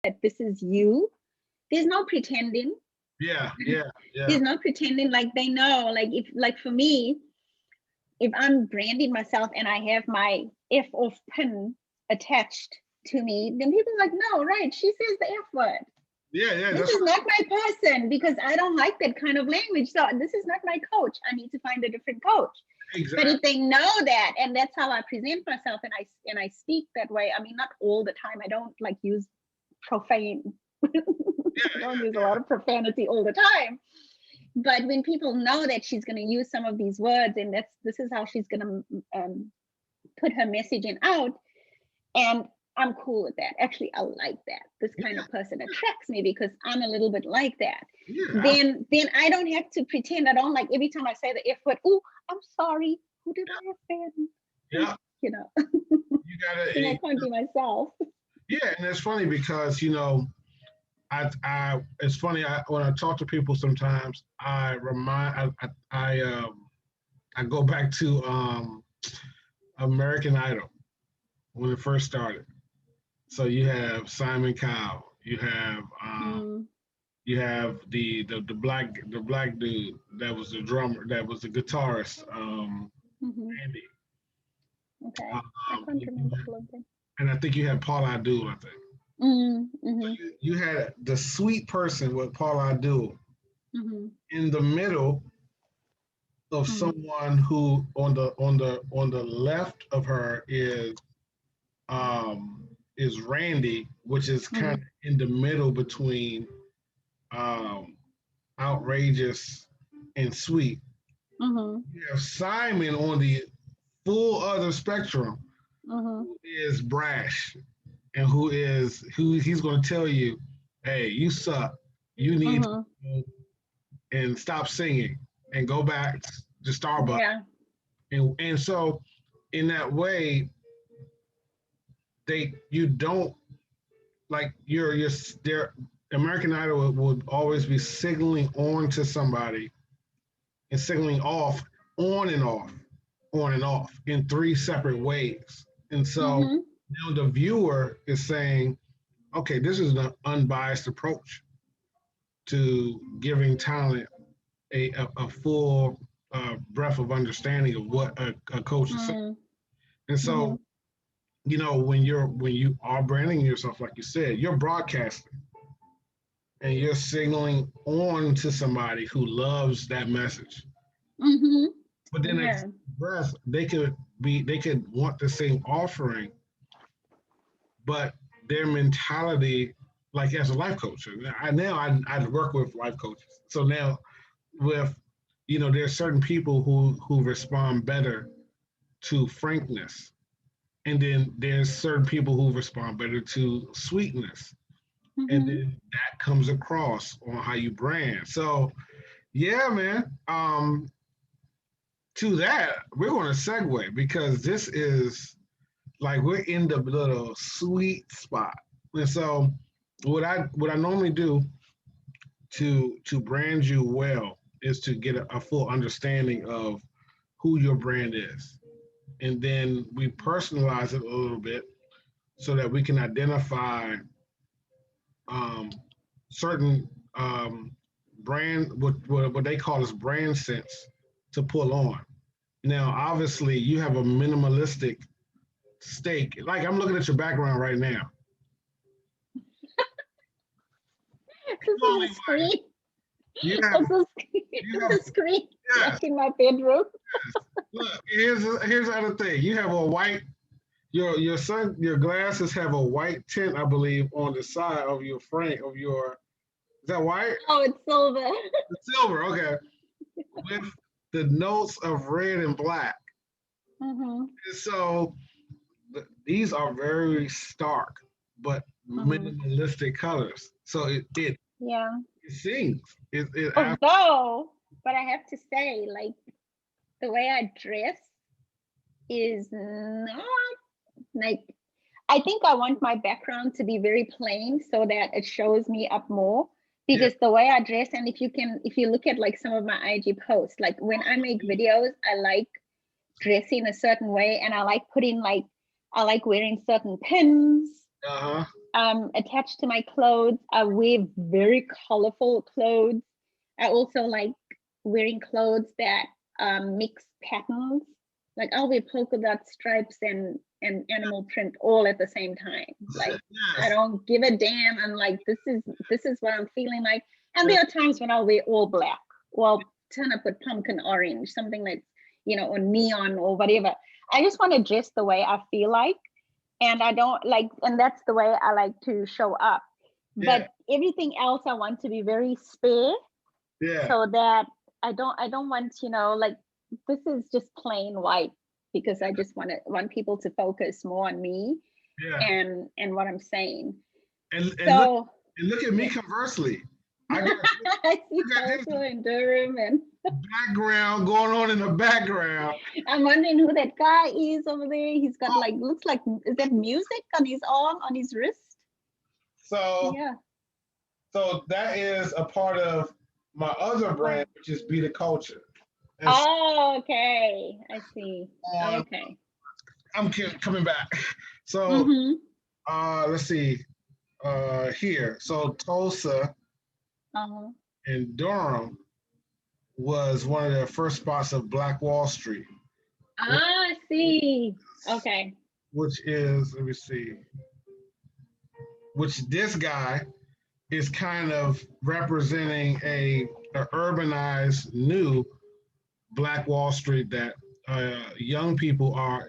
that this is you. There's no pretending. Yeah, yeah, yeah. There's no pretending. Like they know, like if, like for me, if I'm branding myself and I have my F off pin attached to me, then people are like, no, right, she says the F word. Yeah, yeah. This is not my person, because I don't like that kind of language. So this is not my coach. I need to find a different coach. Exactly. But if they know that, and that's how I present myself, and I speak that way. I mean, not all the time. I don't like use profane. I don't use a lot of profanity all the time. But when people know that she's going to use some of these words, and this is how she's going to put her messaging out, and I'm cool with that. Actually, I like that. This kind of person attracts me because I'm a little bit like that. Yeah. Then I don't have to pretend. I don't like every time I say the F word, oh, I'm sorry. Who did I offend? Yeah. You know, You gotta. and I can't be myself. Yeah, and it's funny because it's funny. When I talk to people, sometimes I go back to American Idol when it first started. So you have Simon Cowell, you have the black dude that was the drummer, that was the guitarist, Andy. Okay, I can't remember all of them. And I think you had Paul Abdul, I think. So you had the sweet person with Paul Abdul in the middle of someone who on the left of her is Randy, which is kind of in the middle between outrageous and sweet. You have Simon on the full other spectrum, who is brash, and who he's going to tell you, hey, you suck. You need to go and stop singing and go back to Starbucks. Yeah. And so in that way, you don't like you're there. American Idol would always be signaling on to somebody and signaling off, on and off, on and off in three separate ways. And so now the viewer is saying, okay, this is an unbiased approach to giving talent a full breadth of understanding of what a coach is saying. And so, when you are branding yourself, like you said, you're broadcasting and you're signaling on to somebody who loves that message. But then next breath, they could want the same offering, but their mentality, like as a life coach, I work with life coaches. So now with there's certain people who respond better to frankness, and then there's certain people who respond better to sweetness, and then that comes across on how you brand. So yeah, man. To that, we're going to segue because this is like we're in the little sweet spot. And so what I normally do to brand you well is to get a full understanding of who your brand is. And then we personalize it a little bit so that we can identify certain brand, what they call as brand sense to pull on. Now, obviously, you have a minimalistic stake. Like I'm looking at your background right now. This is a screen. This is a screen in my bedroom. Look, here's the other thing. You have a white. Your glasses have a white tint, I believe, on the side of your frame of your. Is that white? Oh, it's silver. It's silver, okay. With the notes of red and black. And so these are very stark but minimalistic colors. So it sings. Although, but I have to say, like the way I dress is not like, I think I want my background to be very plain so that it shows me up more. Because the way I dress, and if you look at like some of my IG posts, like when I make videos, I like dressing a certain way, and I like wearing certain pins. Uh-huh. Attached to my clothes. I wear very colorful clothes. I also like wearing clothes that mix patterns. Like I'll wear polka dot stripes and animal print all at the same time. Like I Yes. don't give a damn. I'm like, this is what I'm feeling like. And there are times when I'll wear all black, or turn up with pumpkin orange, something like, or neon or whatever. I just want to dress the way I feel like, and I don't like, and that's the way I like to show up. Yeah. But everything else I want to be very spare, Yeah. so that I don't want, like, this is just plain white, because I just want people to focus more on me Yeah. and what I'm saying. And So look at me yeah. conversely. I got I see I got this Tulsa and Durham, and background going on in the background. I'm wondering who that guy is over there. He's got, like, looks like, is that music on his arm, on his wrist? So Yeah. so that is a part of my other Oh. brand, which is Be the Culture. And so Oh, okay. I see. on, Okay. coming back. So Mm-hmm. let's see. Here. So Tulsa Uh-huh. and Durham was one of the first spots of Black Wall Street, which, Ah, I see. Okay. which is, let me see, which this guy is kind of representing a urbanized new Black Wall Street that young people are.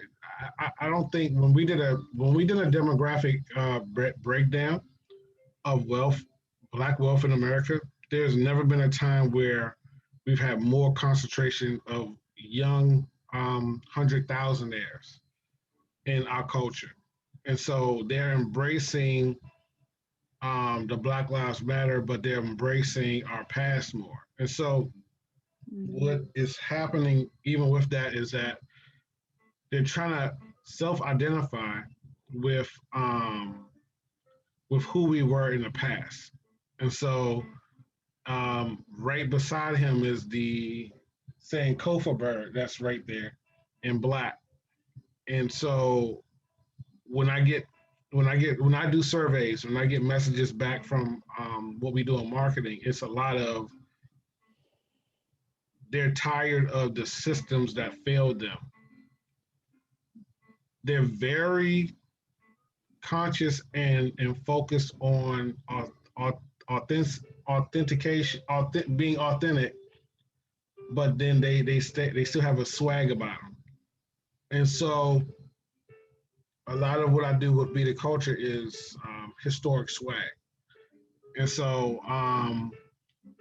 I don't think when we did a demographic breakdown of wealth, Black wealth in America, there's never been a time where we've had more concentration of young 100,000aires in our culture, and so they're embracing the Black Lives Matter, but they're embracing our past more. And so Mm-hmm. what is happening even with that is that they're trying to self-identify with um, with who we were in the past. And so right beside him is the saying Kofa bird that's right there in black. And so when I get when I do surveys, when I get messages back from what we do in marketing, it's a lot of they're tired of the systems that failed them. They're very conscious and focused on authentic, authentication, being authentic, but then they still have a swag about them. And so a lot of what I do with Be the Culture is historic swag. And so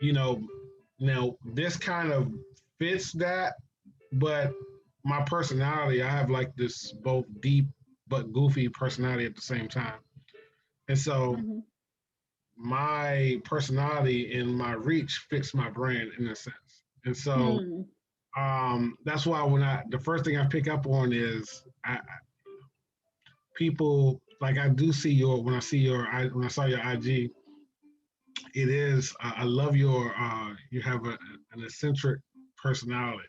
you know, now this kind of fits that, but my personality, I have like this both deep but goofy personality at the same time. And so Mm-hmm. my personality and my reach fits my brand in a sense. And so Hmm. that's why when I the first thing I pick up on is people like I do see your when I see your when I saw your IG, it is I love your you have an eccentric personality,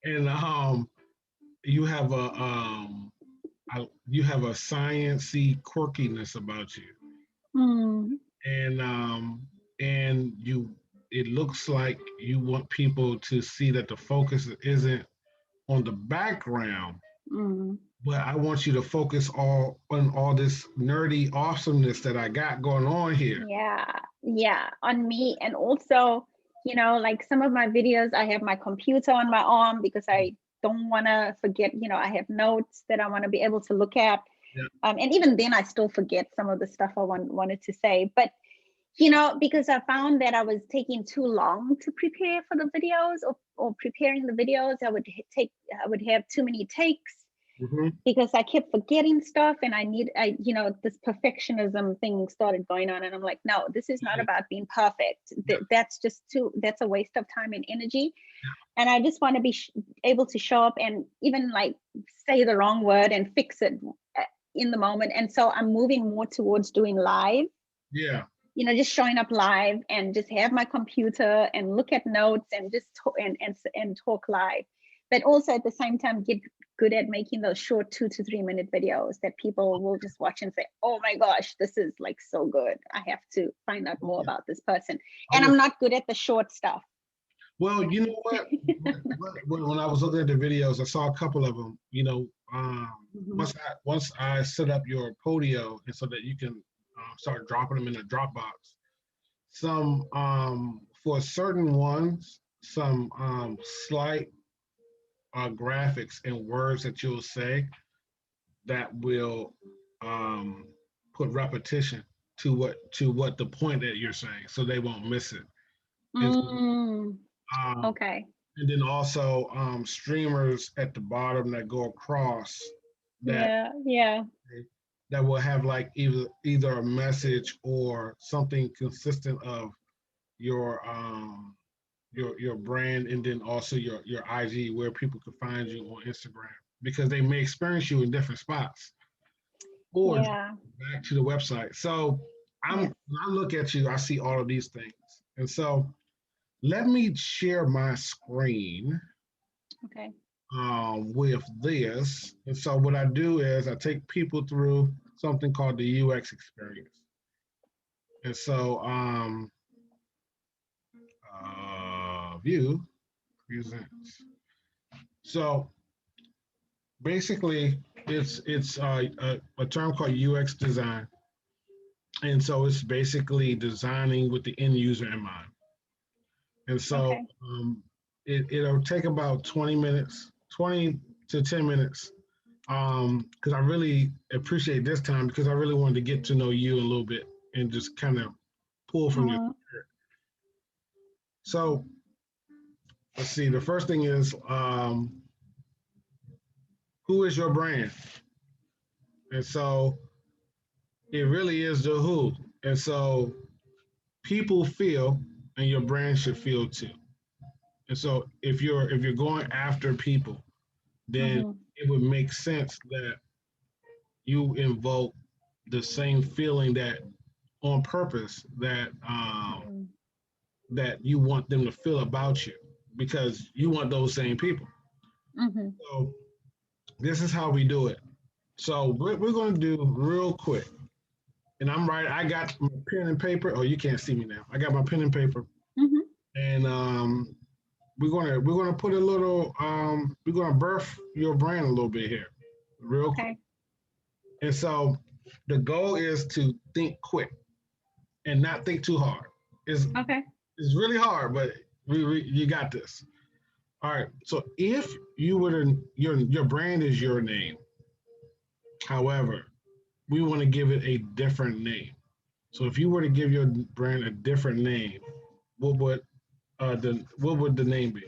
and you have you have a sciency quirkiness about you, Hmm. and you it looks like you want people to see that the focus isn't on the background, Hmm. but I want you to focus all on all this nerdy awesomeness that I got going on here. Yeah, yeah, on me. And also, like some of my videos, I have my computer on my arm because I don't want to forget, I have notes that I want to be able to look at. Yeah, And even then, I still forget some of the stuff I wanted to say. But, because I found that I was taking too long to prepare for the videos, or preparing the videos, I would have too many takes, mm-hmm. because I kept forgetting stuff, and this perfectionism thing started going on, and I'm like, no, this is not Yeah, about being perfect. yeah, That's a waste of time and energy. And I just want to be able to show up and even like say the wrong word and fix it in the moment. And so I'm moving more towards doing live, yeah, just showing up live and just have my computer and look at notes and just talk, and talk live, but also at the same time get good at making those short 2 to 3 minute videos that people will just watch and say, oh my gosh, this is like so good. I have to find out more about this person. And I'm not good at the short stuff. Well, you know what? When I was looking at the videos, I saw a couple of them. You know, once I set up your Podio, and so that you can start dropping them in a Dropbox. Some for certain ones, some slight graphics and words that you'll say that will put repetition to what the point that you're saying, so they won't miss it. Okay. And then also streamers at the bottom that go across that that will have like either a message or something consistent of your brand, and then also your IG, where people can find you on Instagram, because they may experience you in different spots or back to the website. So when I look at you, I see all of these things. And so let me share my screen with this. And so what I do is I take people through something called the UX experience. And so view presents. So basically it's a term called UX design. And so it's basically designing with the end user in mind. And so it'll take about 20 minutes, 20 to 10 minutes, because I really appreciate this time, because I really wanted to get to know you a little bit and just kind of pull from your spirit. So let's see, the first thing is, who is your brand? And so it really is the who. And so people feel, and your brand should feel too. And so if you're going after people, then it would make sense that you invoke the same feeling that on purpose that that you want them to feel about you, because you want those same people. So this is how we do it. So we're going to do real quick. And I got my pen and paper. Oh, you can't see me now. I got my pen and paper. And we're gonna put a little we're gonna birth your brand a little bit here, real quick. And so the goal is to think quick and not think too hard. It's really hard, but you got this. All right. So if you were to, your brand is your name. However, we want to give it a different name. So if you were to give your brand a different name, what would the name be?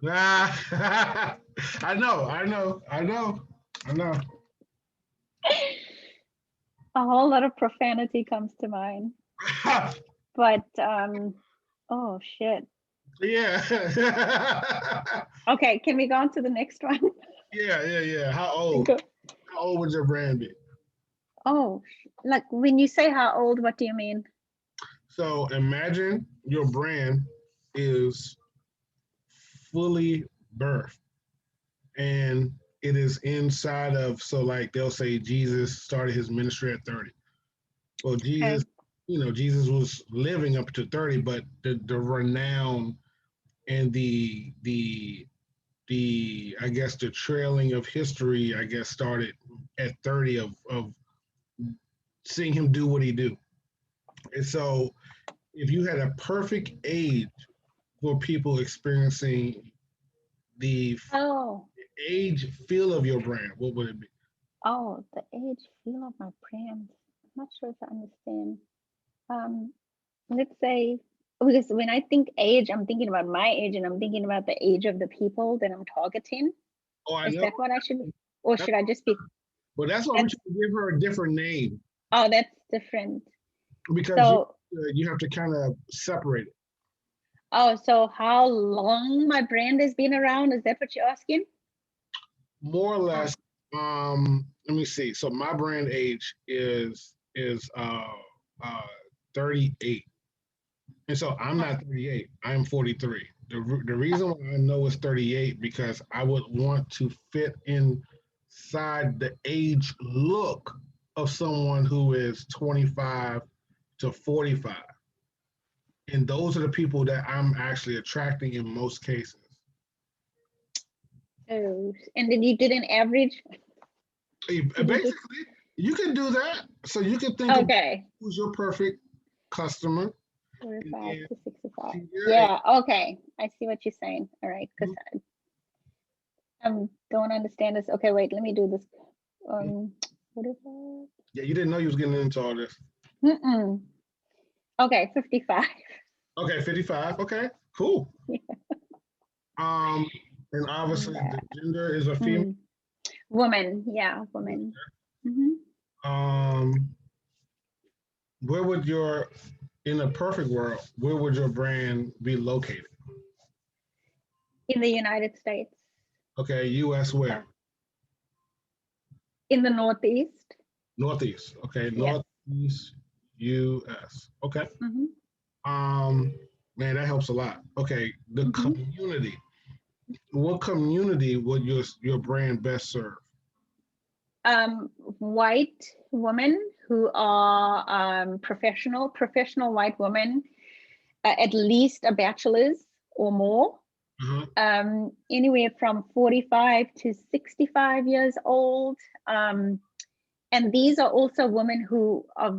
I know. A whole lot of profanity comes to mind. But oh shit. Yeah. Okay, can we go on to the next one? Yeah. How old would your brand be? Oh, like when you say how old, what do you mean? So imagine your brand is fully birthed, and it is inside of, so like they'll say Jesus started his ministry at 30. Well, Jesus, Jesus was living up to 30, but the renown and the I guess the trailing of history, I guess, started at 30 of seeing him do what he do. And so if you had a perfect age for people experiencing the age feel of your brand, what would it be? Oh, the age feel of my brand. I'm not sure if I understand. Let's say, because when I think age, I'm thinking about my age, and I'm thinking about the age of the people that I'm targeting. Is that what I should, or should I just be? Well, that's why we should give her a different name. Oh, that's different. Because you have to kind of separate it. Oh, so how long my brand has been around? Is that what you're asking? More or less. Let me see. So my brand age is 38. And so I'm not 38. I'm 43. the reason why I know it's 38 because I would want to fit inside the age look of someone who is 25 to 45. And those are the people that I'm actually attracting in most cases. Oh, and then you did an average. Basically, you can do that. So you can think of Okay. who's your perfect customer. 45 to 65. Your Yeah, okay. I see what you're saying. All right, because I don't understand this. Okay, wait, let me do this. 45. Yeah, you didn't know you was getting into all this. Okay, 55. Okay, 55. Okay, cool. Yeah. And obviously the gender is a female. Woman, yeah, woman. Where would in a perfect world, where would your brand be located? In the United States. Okay, U.S. where? In the Northeast. Northeast. Okay, Northeast, U.S. Okay. Man, that helps a lot. Okay, the community. What community would your brand best serve? White women who are professional white women, at least a bachelor's or more. Anywhere from 45 to 65 years old. And these are also women who are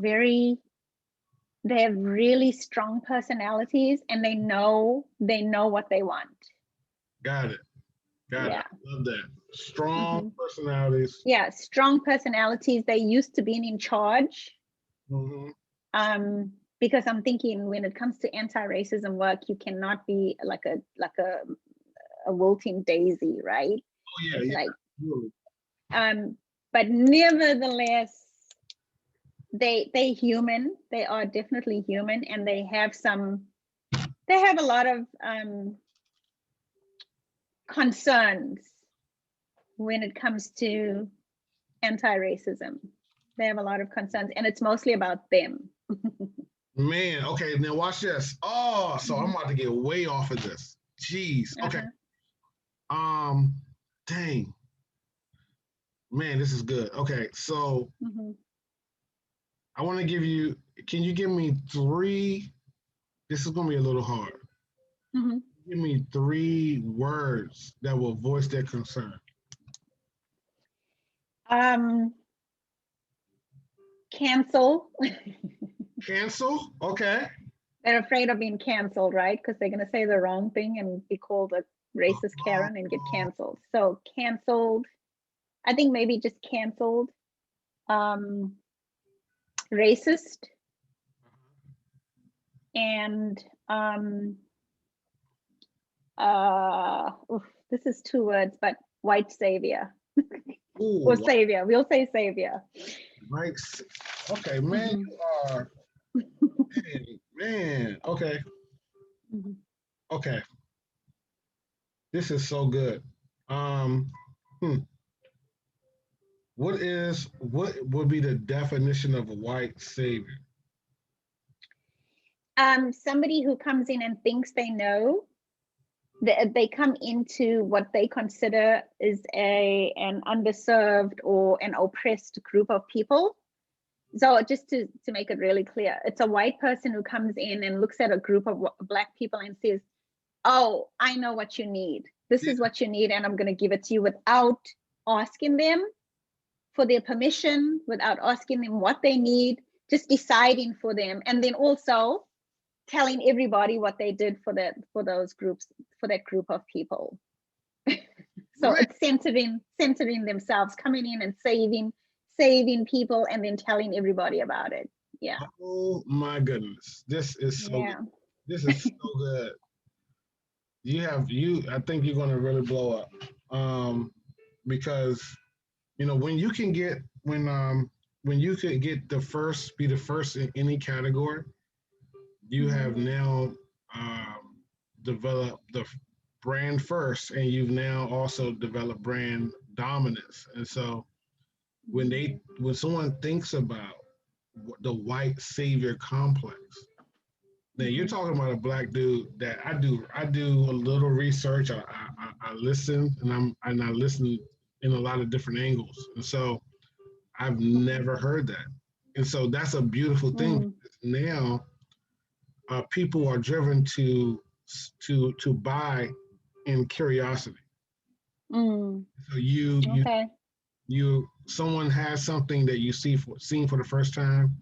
they have really strong personalities and they know what they want. Got it. Got it. Love that. Strong personalities. Yeah, strong personalities. They used to being in charge. Because I'm thinking when it comes to anti-racism work, you cannot be like a wilting daisy, right? Oh yeah, but nevertheless, they human. They are definitely human, and they have a lot of concerns when it comes to anti-racism. They have a lot of concerns, and it's mostly about them. Man, okay, now watch this. Oh, so I'm about to get way off of this. Jeez. Okay. Dang. Man, this is good. Okay, so I want to give you, can you give me 3? This is going to be a little hard. Give me 3 words that will voice their concern. Cancel. Cancel? Okay. They're afraid of being canceled, right? Because they're going to say the wrong thing and be called a racist Karen and get canceled. So canceled. I think maybe just canceled. Racist. And this is 2 words, but white savior. Or savior. We'll say savior. Right. Okay, man, you are man. Okay. Okay. This is so good. What would be the definition of a white savior? Somebody who comes in and thinks they know. They come into what they consider is an underserved or an oppressed group of people. So just to make it really clear, it's a white person who comes in and looks at a group of Black people and says, oh, I know what you need. This is what you need, and I'm going to give it to you without asking them for their permission, without asking them what they need, just deciding for them. And then also telling everybody what they did for that group of people. So it's centering themselves, coming in and saving people, and then telling everybody about it. Yeah. Oh my goodness, this is so good. This is so good. I think you're gonna really blow up, because when you can get when you could get be the first in any category. You have now developed the brand first, and you've now also developed brand dominance. And so when someone thinks about the white savior complex, Now you're talking about a black dude that I do a little research. I listen and I listen in a lot of different angles. And so I've never heard that. And so that's a beautiful thing. Mm, Now people are driven to buy in curiosity. mm, So okay. someone has something that you seen for the first time.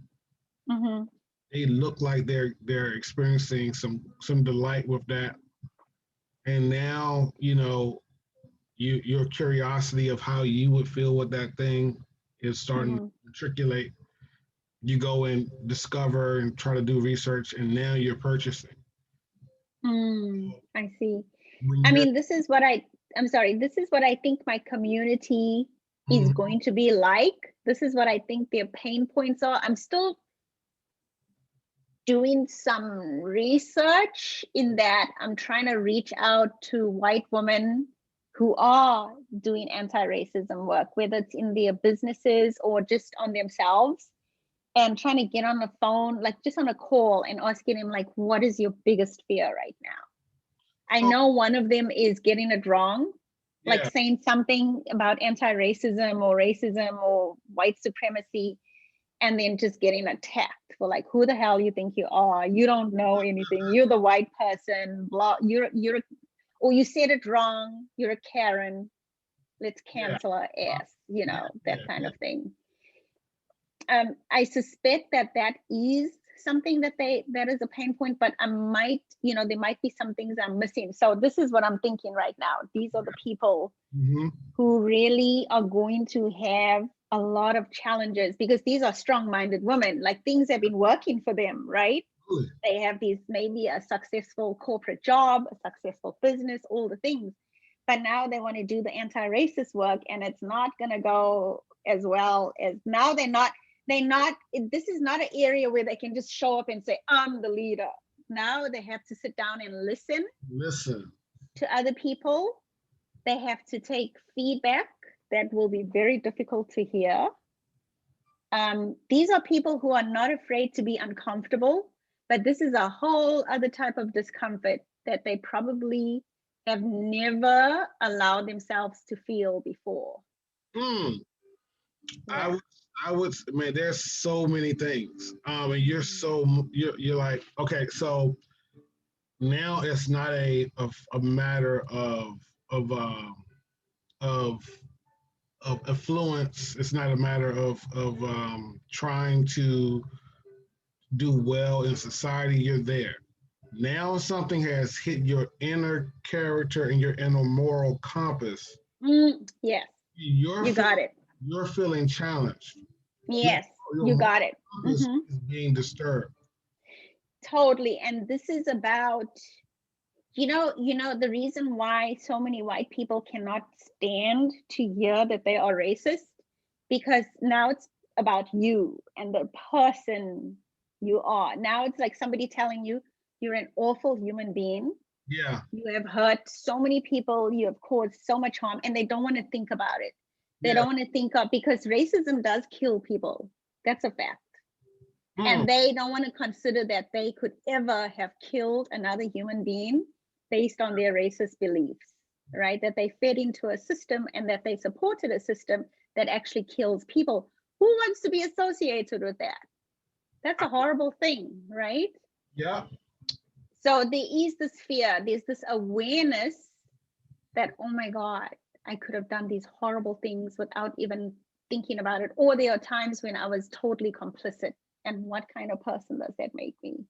Mm-hmm. They look like they're experiencing some delight with that, and now your curiosity of how you would feel with that thing is starting to Mm-hmm. matriculate. You go and discover and try to do research, and now you're purchasing. I see. When I you're mean, I'm sorry, this is what I think my community is Mhm. going to be like. This is what I think their pain points are. I'm still doing some research in that I'm trying to reach out to white women who are doing anti-racism work, whether it's in their businesses or just on themselves, and trying to get on the phone, like just on a call and asking them, like, what is your biggest fear right now? I so know one of them is getting it wrong, like yeah, saying something about anti-racism or white supremacy, and then just getting attacked for like, who the hell you think you are? You don't know anything. You're the white person. Blah. Or you said it wrong. You're a Karen. Let's yeah, cancel our ass. yeah, That yeah, kind yeah. of thing. I suspect that is something that is a pain point, but I might, there might be some things I'm missing. So this is what I'm thinking right now. These are the people Mm-hmm. who really are going to have a lot of challenges because these are strong-minded women. Like things have been working for them, right? Good. They have these maybe a successful corporate job, a successful business, all the things. But now they want to do the anti-racist work and it's not going to go as well as now this is not an area where they can just show up and say, I'm the leader. Now they have to sit down and listen Listen. to other people. They have to take feedback that will be very difficult to hear. These are people who are not afraid to be uncomfortable, but this is a whole other type of discomfort that they probably have never allowed themselves to feel before. Mm. I Yeah. would, man. There's so many things. And you're like, okay, so now it's not a matter of of of affluence. It's not a matter of trying to do well in society. You're there. Now something has hit your inner character and your inner moral compass. Yes, You're you feeling got it. you're feeling challenged. Your Yes, your you moral got it. compass is being disturbed. Totally. And this is about, the reason why so many white people cannot stand to hear that they are racist, because now it's about you and the person you are. Now it's like somebody telling you you're an awful human being. Yeah, You have hurt so many people, you have caused so much harm, and they don't want to think about it. They yeah. don't want to think of, because racism does kill people. That's a fact. Mm, And they don't want to consider that they could ever have killed another human being based on their racist beliefs, right? That they fed into a system and that they supported a system that actually kills people. Who wants to be associated with that? That's I- a horrible thing, right? yeah. So there is this fear, there's this awareness that, oh my God, I could have done these horrible things without even thinking about it. Or there are times when I was totally complicit. And what kind of person does that make me?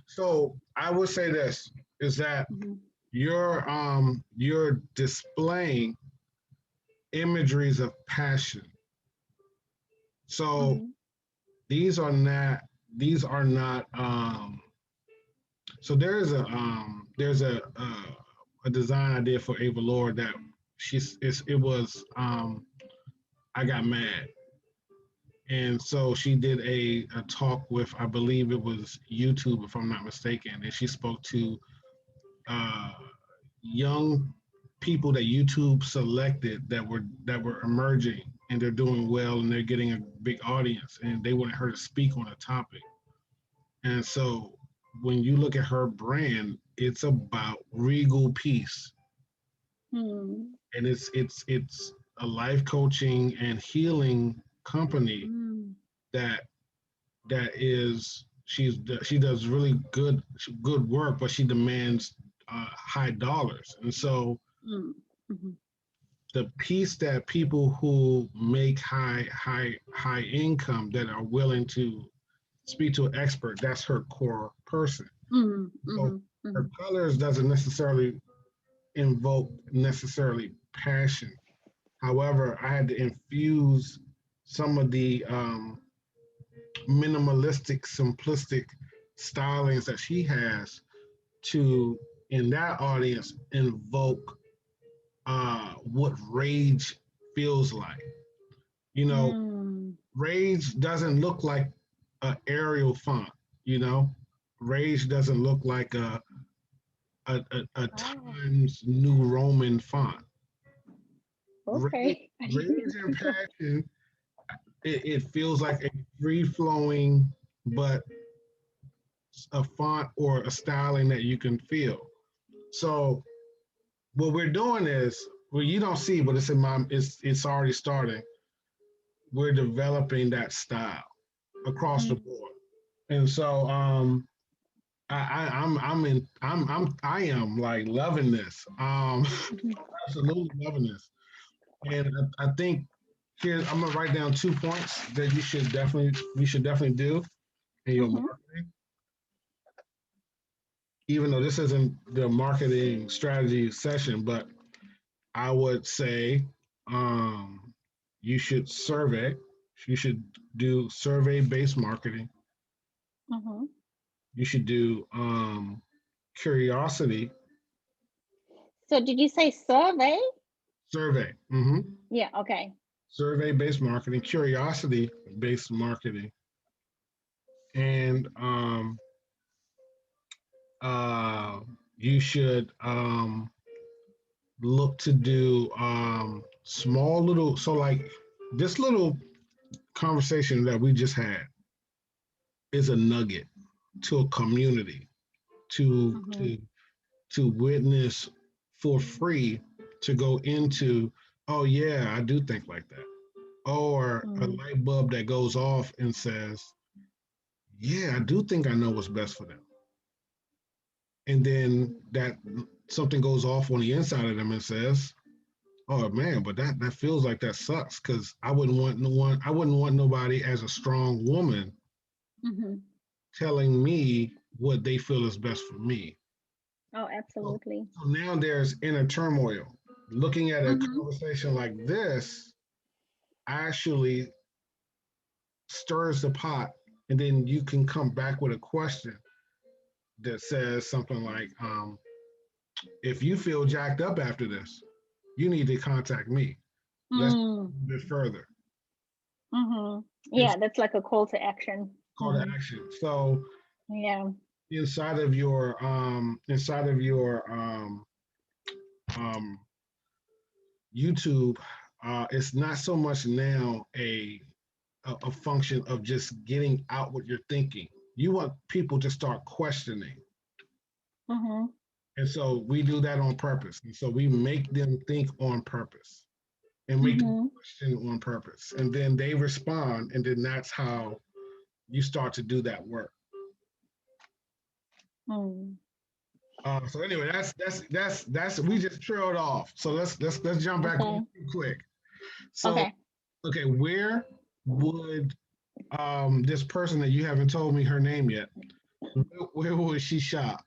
So I would say this is that Mhm. you're displaying imageries of passion. So Mhm. these are not these are not so there's a design I did for Ava Lord that it was I got mad. And so she did a talk with, I believe it was YouTube, if I'm not mistaken, and she spoke to uh, young people that YouTube selected that were emerging and they're doing well and they're getting a big audience and they wanted her to speak on a topic. And so when you look at her brand, it's about regal peace, Mm. and it's a life coaching and healing company Mm. that she does really good work, but she demands high dollars, and so Mm. Mhm. the piece that people who make high income that are willing to speak to an expert, that's her core person. Mm. So Mhm. her Mhm. colors doesn't necessarily invoke necessarily passion. However, I had to infuse some of the minimalistic, simplistic stylings that she has to, in that audience, invoke what rage feels like. You know, Mm. rage doesn't look like a Arial font. You know, rage doesn't look like a Oh, Times New Roman font. Rage, okay. I rage didn't and know. passion, it feels like a free flowing, but a font or a styling that you can feel. So what we're doing is, well, you don't see, but it's in my, it's already starting. We're developing that style across the Mm. board, and so I am like loving this. Mhm. Absolutely loving this, and I think here I'm gonna write down 2 points that you should definitely do in your Mhm. marketing, even though this isn't the marketing strategy session, but I would say you should survey. You should do survey-based marketing. Mhm. You should do curiosity So did you say survey? survey. Yeah, okay. Survey-based marketing, curiosity-based marketing, and uh, you should look to do small little. So like this little conversation that we just had is a nugget to a community to Mhm. to to witness for free, to go into, oh yeah, I do think like that, or a Mm. light bulb that goes off and says, yeah, I do think I know what's best for them, and then that something goes off on the inside of them and says, oh man, but that feels like that sucks, because I wouldn't want nobody as a strong woman Mhm. telling me what they feel is best for me. Oh, So, absolutely. so now there's inner turmoil. Looking at a Mhm. conversation like this actually stirs the pot, and then you can come back with a question that says something like, if you feel jacked up after this, you need to contact me. Let's Mm. go a bit further. Mhm. It's Yeah, that's like a call to action. call to Mhm. action. So Yeah. inside of your um, YouTube, it's not so much now a function of just getting out what you're thinking. You want people to start questioning. Mhm. And so we do that on purpose. And so we make them think on purpose and make them Mhm. question on purpose. And then they respond. And then that's how you start to do that work. Mm. So anyway, that's we just trailed off. So let's jump back on Okay. quick. So Okay. okay, where would this person that you haven't told me her name yet, where would she shop?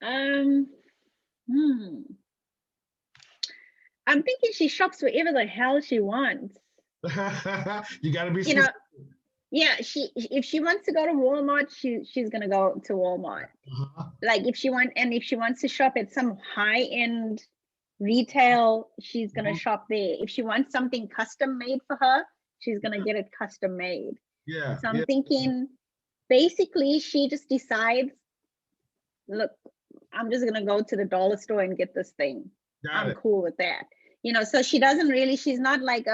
Um. Hmm. I'm thinking she shops wherever the hell she wants. You got to be You know, specific. yeah, she if she wants to go to Walmart, she's gonna go to Walmart. Uh-huh. Like if she wants to shop at some high end retail, she's gonna Mhm. shop there. If she wants something custom made for her, she's gonna get it custom made. Yeah, So I'm yeah, thinking basically she just decides, look, I'm just gonna go to the dollar store and get this thing. got I'm it. cool with that. So she doesn't really, she's not like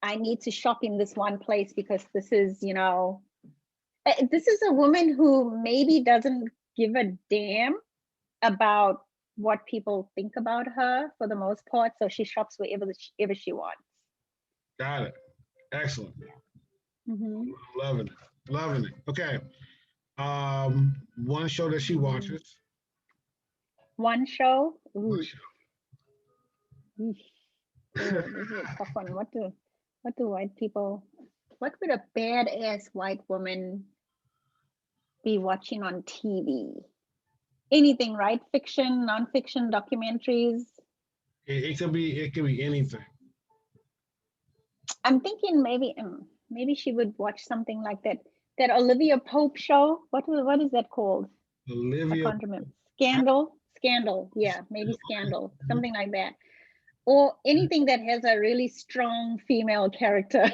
I need to shop in this one place because this is, This is a woman who maybe doesn't give a damn about what people think about her for the most part. So she shops wherever she wants. Got it. Excellent. Mm-hmm. Loving it. Loving it. Okay. One show that she watches. One show. Ooh. One show. Ooh, this is a tough one. What do white people? What would a badass white woman be watching on TV? Anything, right? Fiction, non-fiction, documentaries. It could be anything. I'm thinking maybe she would watch something like that Olivia Pope show. What is that called? I Olivia. can't remember. Scandal. Yeah, maybe Scandal, something like that. Or anything that has a really strong female character.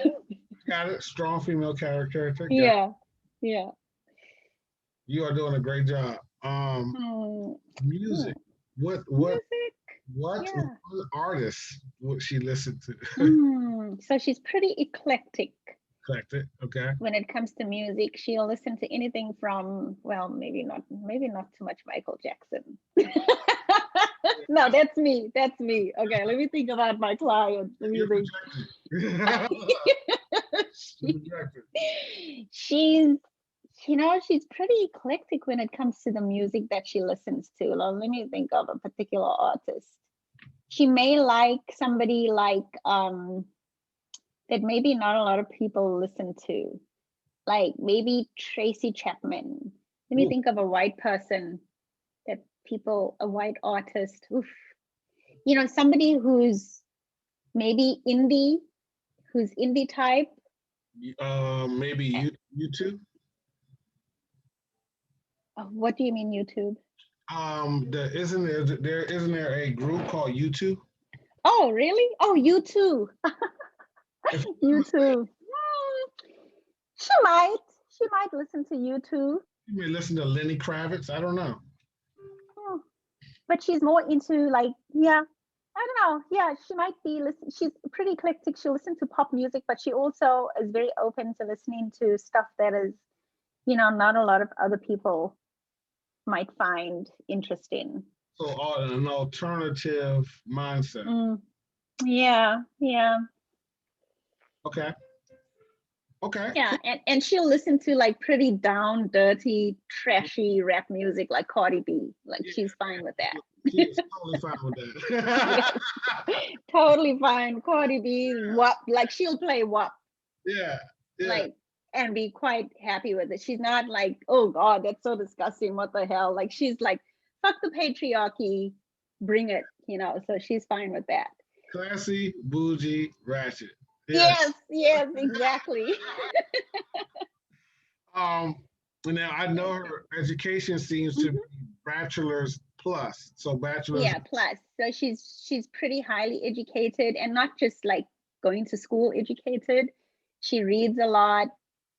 Got it. Strong female character. Yeah. You are doing a great job. Music. What Yeah. artists would she listen to? So she's pretty eclectic. Eclectic. Okay. When it comes to music, she'll listen to anything from, well, maybe not too much Michael Jackson. No, that's me. Okay, let me think about my client. Let me think. She's pretty eclectic when it comes to the music that she listens to. Let me think of a particular artist. She may like somebody like that maybe not a lot of people listen to, like maybe Tracy Chapman. Let me think of a white person a white artist. Oof. Somebody who's maybe indie, who's indie type. Maybe YouTube. What do you mean YouTube? Isn't there a group called YouTube? Oh, really? Oh, YouTube. YouTube. She might listen to YouTube. You may listen to Lenny Kravitz. I don't know. But she's more into I don't know. Yeah, she might be listening. She's pretty eclectic. She'll listen to pop music, but she also is very open to listening to stuff that is, not a lot of other people might find interesting. So an alternative mindset. Yeah. Okay. Yeah, and she'll listen to pretty down, dirty, trashy rap music like Cardi B. She's fine with that. She's totally fine with that. Totally fine. Cardi B, WAP, she'll play WAP. Yeah. And be quite happy with it. She's not like, oh God, that's so disgusting. What the hell? She's like, fuck the patriarchy, bring it, so she's fine with that. Classy, bougie, ratchet. Yes, exactly. Now I know her education seems to be bachelor's plus. So bachelor's. Yeah, plus. So she's pretty highly educated, and not just going to school educated. She reads a lot.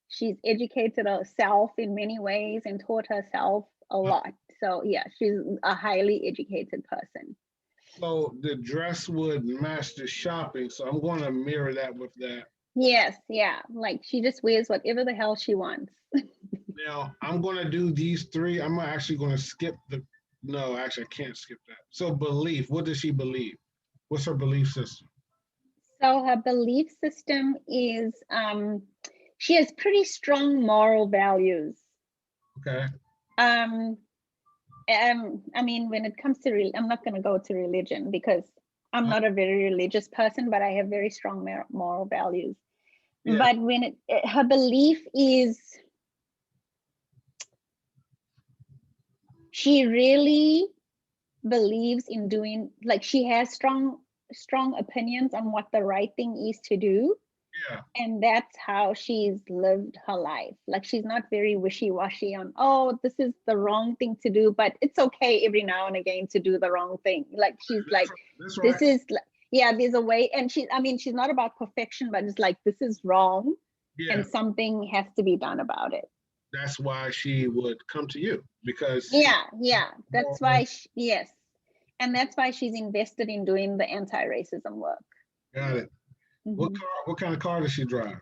She's educated herself in many ways and taught herself a lot. So yeah, she's a highly educated person. So the dress would match the shopping. So I'm going to mirror that with that. Yes, yeah. She just wears whatever the hell she wants. Now I'm going to do these three. I'm actually going to skip no, actually I can't skip that. So belief, what does she believe? What's her belief system? So her belief system is, she has pretty strong moral values. Okay. I mean, when it comes to I'm not going to go to religion because I'm not a very religious person, but I have very strong moral values. Yeah. But when her belief is, she really believes in doing, she has strong opinions on what the right thing is to do. Yeah. And that's how she's lived her life. She's not very wishy-washy on, oh, this is the wrong thing to do, but it's okay every now and again to do the wrong thing. She's that's this is, there's a way. And she's not about perfection, but it's this is wrong. Yeah. And something has to be done about it. That's why she would come to you, because. Yeah. That's why, yes. And that's why she's invested in doing the anti-racism work. Got it. What kind of car does she drive?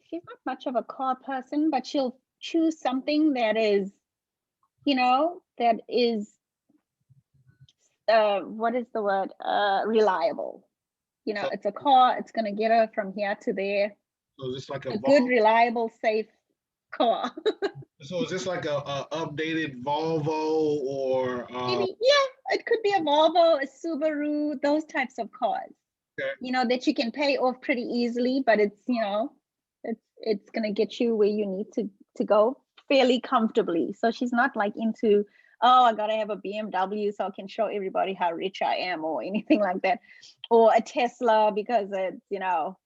she's not much of a car person, but she'll choose something that is, you know, that is what is the word? Reliable. You know, So, it's a car, it's gonna get her from here to there. so it's like A good, reliable, safe car. So is this like a updated Volvo or Maybe, yeah, it could be a Volvo, a Subaru, those types of cars. okay. You know, that you can pay off pretty easily, but it's, you know, it's gonna get you where you need to go fairly comfortably. So she's not like into, oh, I gotta have a BMW so I can show everybody how rich I am or anything like that, or a Tesla because it's, you know,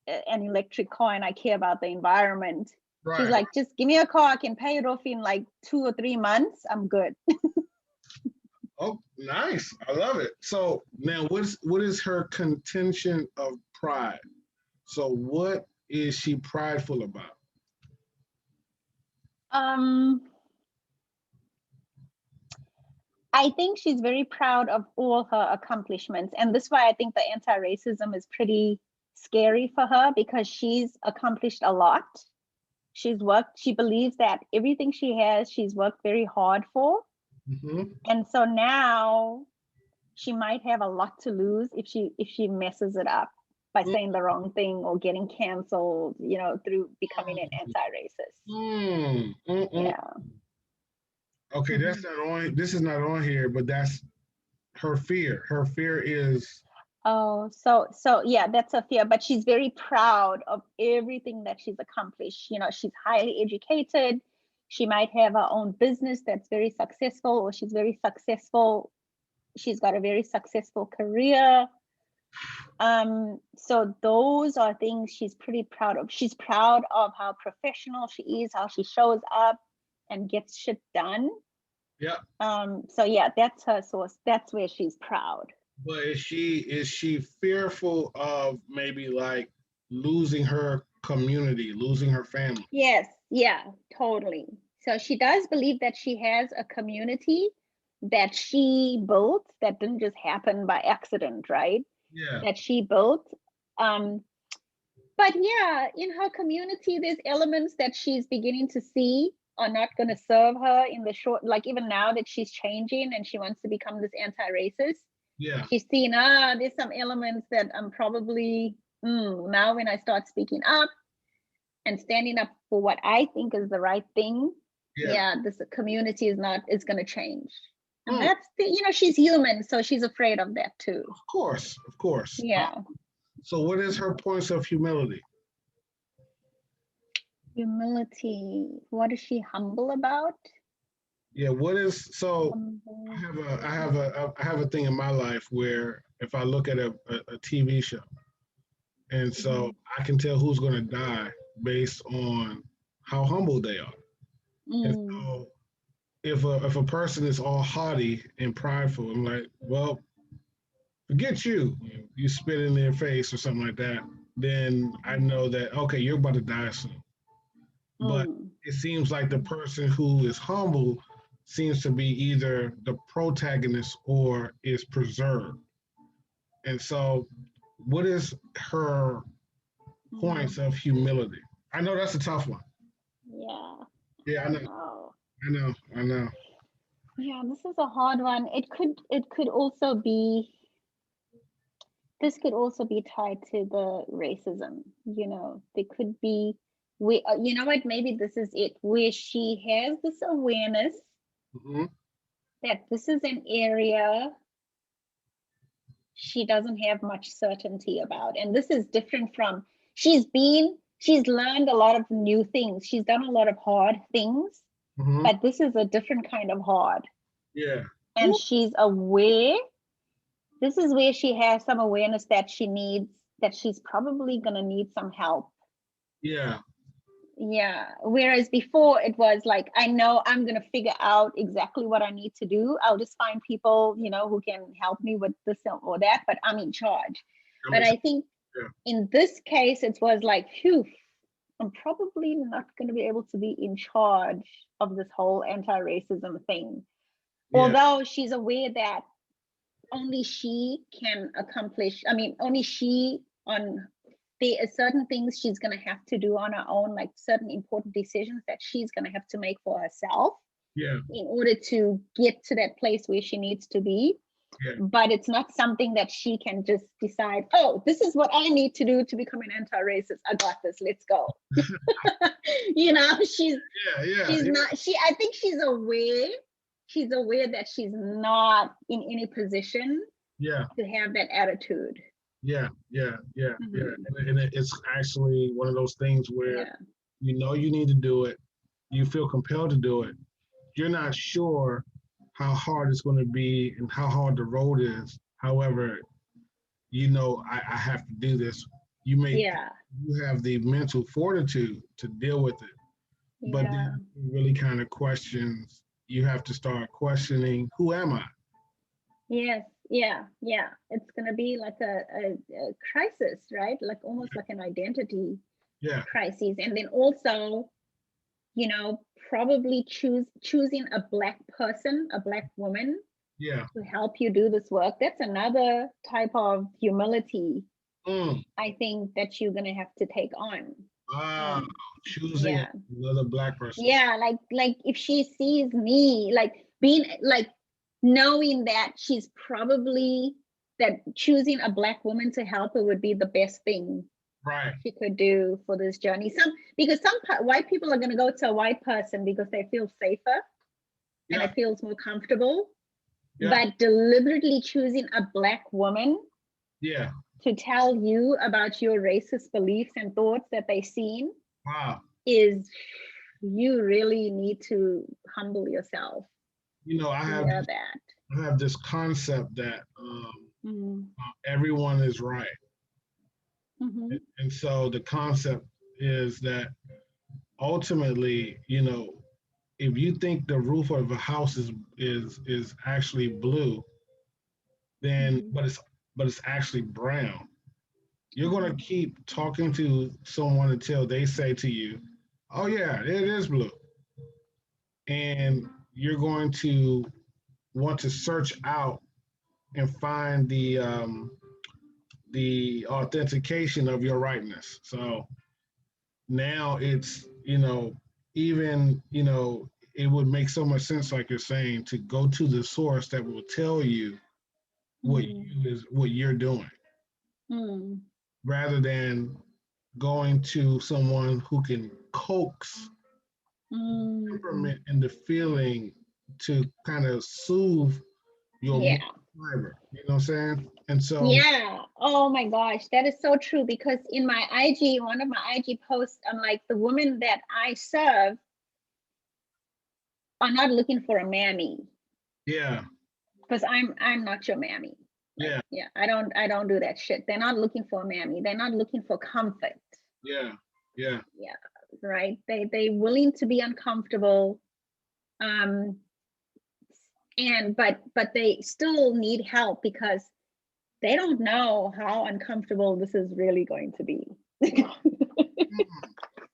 an electric car and I care about the environment. She's Right. like, just give me a car, I can pay it off in like 2 or 3 months, I'm good. Oh, nice. I love it. So now what is her contention of pride? So what is she prideful about? um I think she's very proud of all her accomplishments. And this is why I think the anti-racism is pretty scary for her, because she's accomplished a lot. She's worked, she believes that everything she has, she's worked very hard for. Mm-hmm. And so now she might have a lot to lose if she messes it up by saying the wrong thing or getting canceled, you know, through becoming an anti-racist. Yeah. Okay, that's not on. This is not on here, but that's her fear. Her fear is Oh, so yeah, that's a fear, but she's very proud of everything that she's accomplished. You know, she's highly educated. She might have her own business that's very successful, or she's very successful. She's got a very successful career. So those are things she's pretty proud of. She's proud of how professional she is, how she shows up and gets shit done. yeah. So yeah, that's her source. That's where she's proud. But is she fearful of maybe like losing her community, losing her family? Yes, yeah, totally. So she does believe that she has a community that she built that didn't just happen by accident, right? Yeah. That she built. Um, but yeah, in her community, there's elements that she's beginning to see are not going to serve her in the short, like even now that she's changing and she wants to become this anti-racist, Yeah. she's seen, there's some elements that I'm probably, now when I start speaking up and standing up for what I think is the right thing, Yeah. yeah, this community is going to change. And Mm, that's the, you know, she's human, so she's afraid of that too. of course, of course. Yeah. So what is her points of humility? Humility. What is she humble about? Yeah, what is so Humble. I have a thing in my life where if I look at a TV show and so I can tell who's gonna die based on how humble they are. And so if a person is all haughty and prideful, I'm like, well, forget you. You spit in their face or something like that, then I know that okay, you're about to die soon. But it seems like the person who is humble seems to be either the protagonist or is preserved. And so, what is her points of humility? I know that's a tough one. Yeah. Yeah, I know. Oh. I know. I know. Yeah, this is a hard one. It could also be, this could also be tied to the racism. You know, there could be, we you know what, maybe this is it, where she has this awareness Mm-hmm. that this is an area she doesn't have much certainty about. And this is different from, she's learned a lot of new things. She's done a lot of hard things, Mm-hmm. but this is a different kind of hard. Yeah. And she's aware, this is where she has some awareness that she's probably going to need some help. Yeah. Yeah. Whereas before it was like, I know I'm going to figure out exactly what I need to do. I'll just find people, you know, who can help me with this or that, but I'm in charge. But I think in this case, it was like, phew, I'm probably not going to be able to be in charge of this whole anti-racism thing. Yeah. Although she's aware that only she can accomplish, I mean, only she on there are certain things she's going to have to do on her own, like certain important decisions that she's going to have to make for herself in order to get to that place where she needs to be. But it's not something that she can just decide, oh, this is what I need to do to become an anti-racist. I got this, let's go. You know, she's not, I think she's aware that she's not in any position to have that attitude. And it's actually one of those things where you know you need to do it, you feel compelled to do it, you're not sure how hard it's going to be and how hard the road is. However, you know, I have to do this. You have the mental fortitude to deal with it, but then it really kind of questions. You have to start questioning, who am I? Yes, it's gonna be like a crisis, right? Like almost like an identity crisis, and then also, you know, probably choosing a Black person, a Black woman, to help you do this work. That's another type of humility, I think, that you're gonna have to take on. Choosing another Black person. Like if she sees me, like being like knowing that she's probably that choosing a Black woman to help her would be the best thing she could do for this journey. Because some white people are going to go to a white person because they feel safer and it feels more comfortable. But deliberately choosing a Black woman to tell you about your racist beliefs and thoughts that they've seen is, you really need to humble yourself. You know, I have this concept that everyone is right. And so the concept is that ultimately, you know, if you think the roof of a house is actually blue, then but it's actually brown, you're going to keep talking to someone until they say to you, oh yeah, it is blue. And you're going to want to search out and find the authentication of your rightness. So now it's, you know, even, you know, it would make so much sense, like you're saying, to go to the source that will tell you what you're doing, rather than going to someone who can coax temperament and the feeling to kind of soothe your fiber. You know what I'm saying? And so oh my gosh, that is so true. Because in my IG, one of my IG posts, I'm like, the women that I serve are not looking for a mammy. Because I'm not your mammy. Like, I don't do that shit. They're not looking for a mammy. They're not looking for comfort. Right. They willing to be uncomfortable. And but they still need help because they don't know how uncomfortable this is really going to be.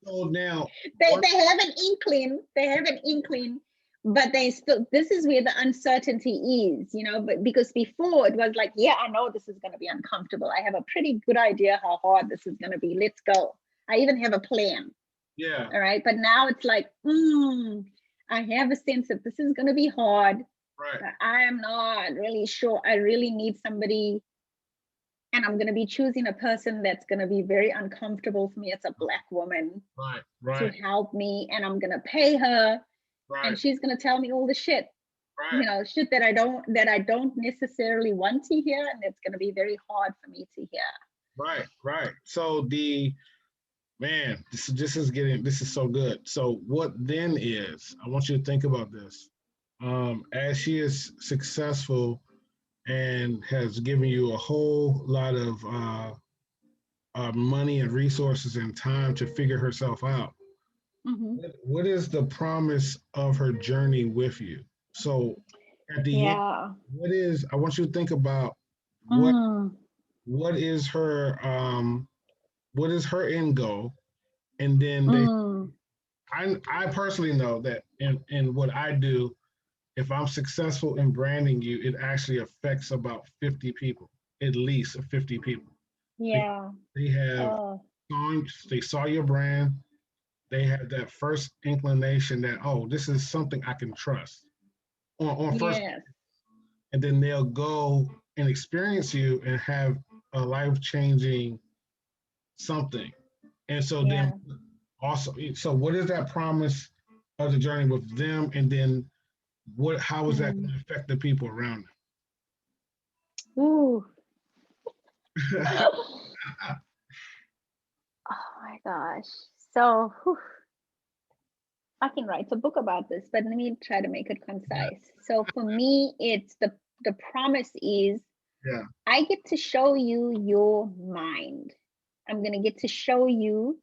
So now they have an inkling, but they still, this is where the uncertainty is, you know. But because before it was like, yeah, I know this is going to be uncomfortable, I have a pretty good idea how hard this is going to be, let's go, I even have a plan. All right. But now it's like, I have a sense that this is going to be hard. I am not really sure. I really need somebody, and I'm going to be choosing a person that's going to be very uncomfortable for me as a Black woman to help me, and I'm going to pay her, and she's going to tell me all the shit, you know, shit that I don't necessarily want to hear, and it's going to be very hard for me to hear. Right. So this is so good. So what then is, I want you to think about this. As she is successful and has given you a whole lot of money and resources and time to figure herself out, what is the promise of her journey with you? So at the end, I want you to think about what is her end goal, and then I personally know that in what I do, if I'm successful in branding you, it actually affects about 50 people, at least 50 people. Yeah. They have Oh, they saw your brand. They have that first inclination that, oh, this is something I can trust on first, yes. and then they'll go and experience you and have a life changing something. And so then Yeah. also, so what is that promise of the journey with them, and then how is that going Mm. to affect the people around Ooh. them? Oh my gosh. So whew, I can write a book about this, but let me try to make it Yeah, concise. So for me, it's the promise is yeah, I get to show you your mind. I'm gonna get to show you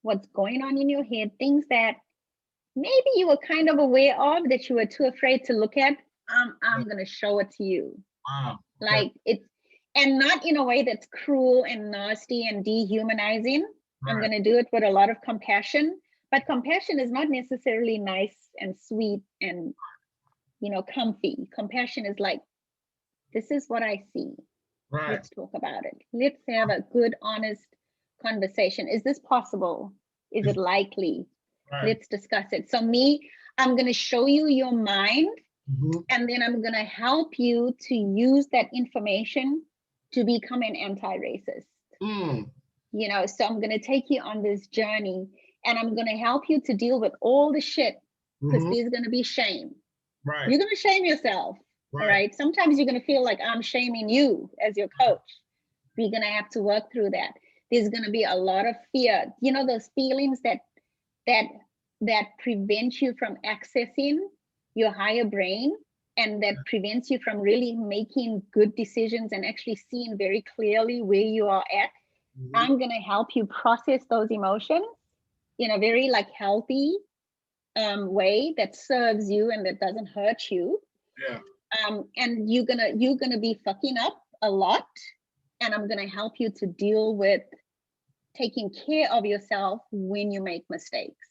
what's going on in your head, things that maybe you were kind of aware of that you were too afraid to look at. yeah. I'm gonna show it to you. Wow. Okay. Like it's and not in a way that's cruel and nasty and dehumanizing. I'm Right. going to do it with a lot of compassion, but compassion is not necessarily nice and sweet and comfy. Compassion is like, this is what I see. Right. Let's talk about it. Let's have a good honest conversation. Is this possible? Is It's, it likely? right. Let's discuss it. So me, I'm going to show you your mind, Mm-hmm. and then I'm going to help you to use that information to become an anti-racist. Mm. So I'm going to take you on this journey, and I'm going to help you to deal with all the shit, because Mm-hmm. there's going to be shame. Right. You're going to shame yourself. All Right. right. Sometimes you're going to feel like I'm shaming you as your coach. We're going to have to work through that. There's going to be a lot of fear. Those feelings that that prevent you from accessing your higher brain, and that prevents you from really making good decisions and actually seeing very clearly where you are at. Mm-hmm. I'm going to help you process those emotions in a very like healthy way that serves you and that doesn't hurt you. Yeah. And you're gonna be fucking up a lot, and I'm gonna help you to deal with taking care of yourself when you make mistakes.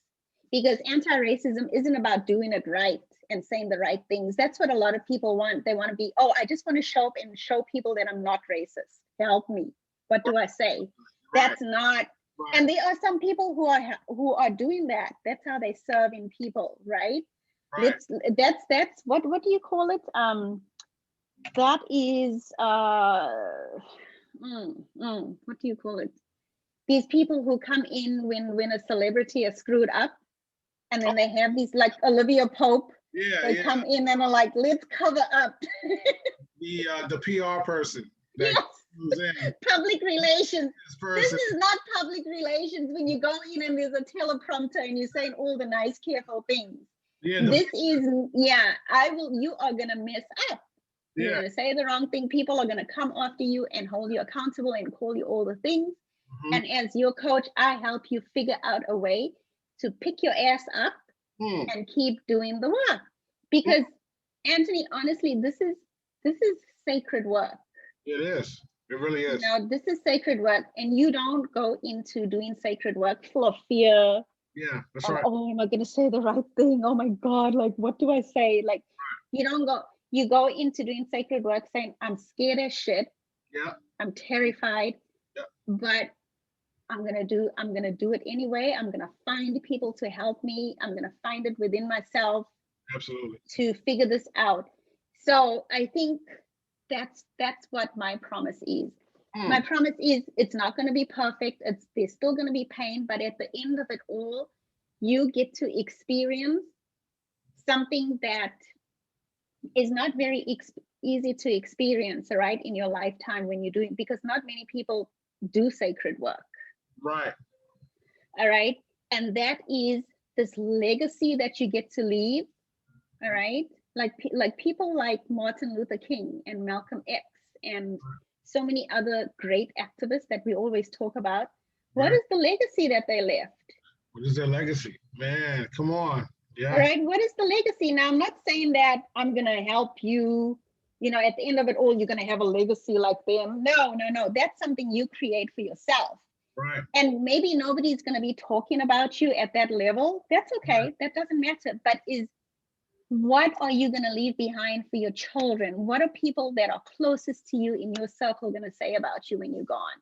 Because anti-racism isn't about doing it right and saying the right things. That's what a lot of people want. They want to be, oh, I just want to show up and show people that I'm not racist. Help me. What do I say? Right. That's not. Right. And there are some people who are doing that. That's how they serve in people, right? Right. That's what do you call it? That is what do you call it? These people who come in when a celebrity is screwed up, and then they have these like Olivia Pope. Yeah. They Yeah. come in and are like, let's cover up. The PR person that Yes, comes in. public relations. This This person. is not public relations when you go in and there's a teleprompter and you're saying all the nice, careful things. Yeah. This is, yeah, you are going to mess up. You're Yeah. going to say the wrong thing. People are going to come after you and hold you accountable and call you all the things. Mm-hmm. And as your coach, I help you figure out a way to pick your ass up Mm. and keep doing the work. Because Anthony, honestly, this is sacred work. It is. It really is. This is sacred work, and you don't go into doing sacred work full of fear. Yeah. That's Of, right. oh, am I going to say the right thing? Oh my God, like what do I say? Like you don't go. You go into doing sacred work saying, I'm scared as shit. Yeah. I'm terrified, Yeah. but I'm gonna do it anyway. I'm gonna find people to help me. I'm gonna find it within myself Absolutely. to figure this out. So I think that's what my promise is. My Mm. promise is it's not going to be perfect. There's still going to be pain, but at the end of it all, you get to experience something that is not very easy to experience, right, in your lifetime when you're doing, because not many people do sacred work. Right. All right. And that is this legacy that you get to leave. All right. Like people like Martin Luther King and Malcolm X and so many other great activists that we always talk about. What Right. is the legacy that they left? What is their legacy? Man, come on. All Yeah. right. What is the legacy? Now, I'm not saying that I'm going to help you, at the end of it all, you're going to have a legacy like them. No, no, no. That's something you create for yourself. Right. And maybe nobody's going to be talking about you at that level. That's okay. Right. That doesn't matter. But what are you going to leave behind for your children? What are people that are closest to you in your circle going to say about you when you're gone?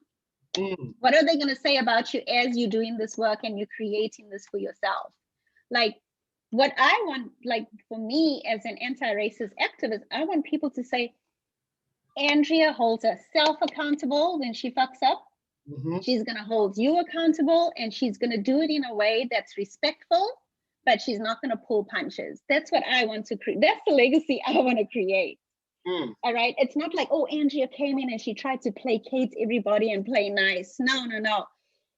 Mm. What are they going to say about you as you're doing this work and you're creating this for yourself? Like, what I want, like for me as an anti-racist activist, I want people to say, Andrea holds herself accountable when she fucks up. Mm-hmm. She's going to hold you accountable, and she's going to do it in a way that's respectful, but she's not going to pull punches. That's what I want to create. That's the legacy I want to create. Mm. All right. It's not like, oh, Andrea came in and she tried to placate everybody and play nice. No, no, no.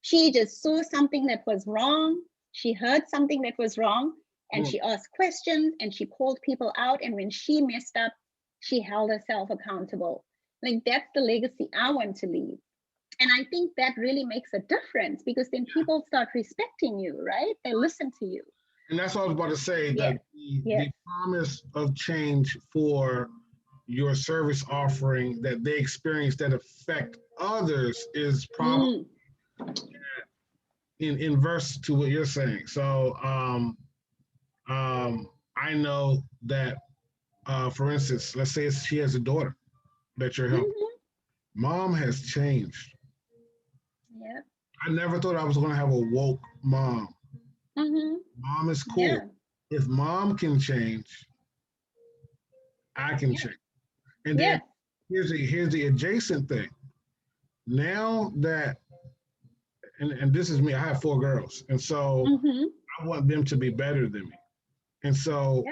She just saw something that was wrong. She heard something that was wrong, and she asked questions and she called people out. And when she messed up, she held herself accountable. Like, that's the legacy I want to leave. And I think that really makes a difference, because then people start respecting you, right? They listen to you. And that's what I was about to say, that the promise of change for your service offering that they experience that affect others is probably in inverse to what you're saying. So I know that, for instance, let's say she has a daughter that you're helping. Mom has changed. Yeah. I never thought I was going to have a woke mom. Mom is cool. Yeah. If mom can change, I can change. And then here's the adjacent thing. Now that, and this is me, I have 4 girls, and so I want them to be better than me. And so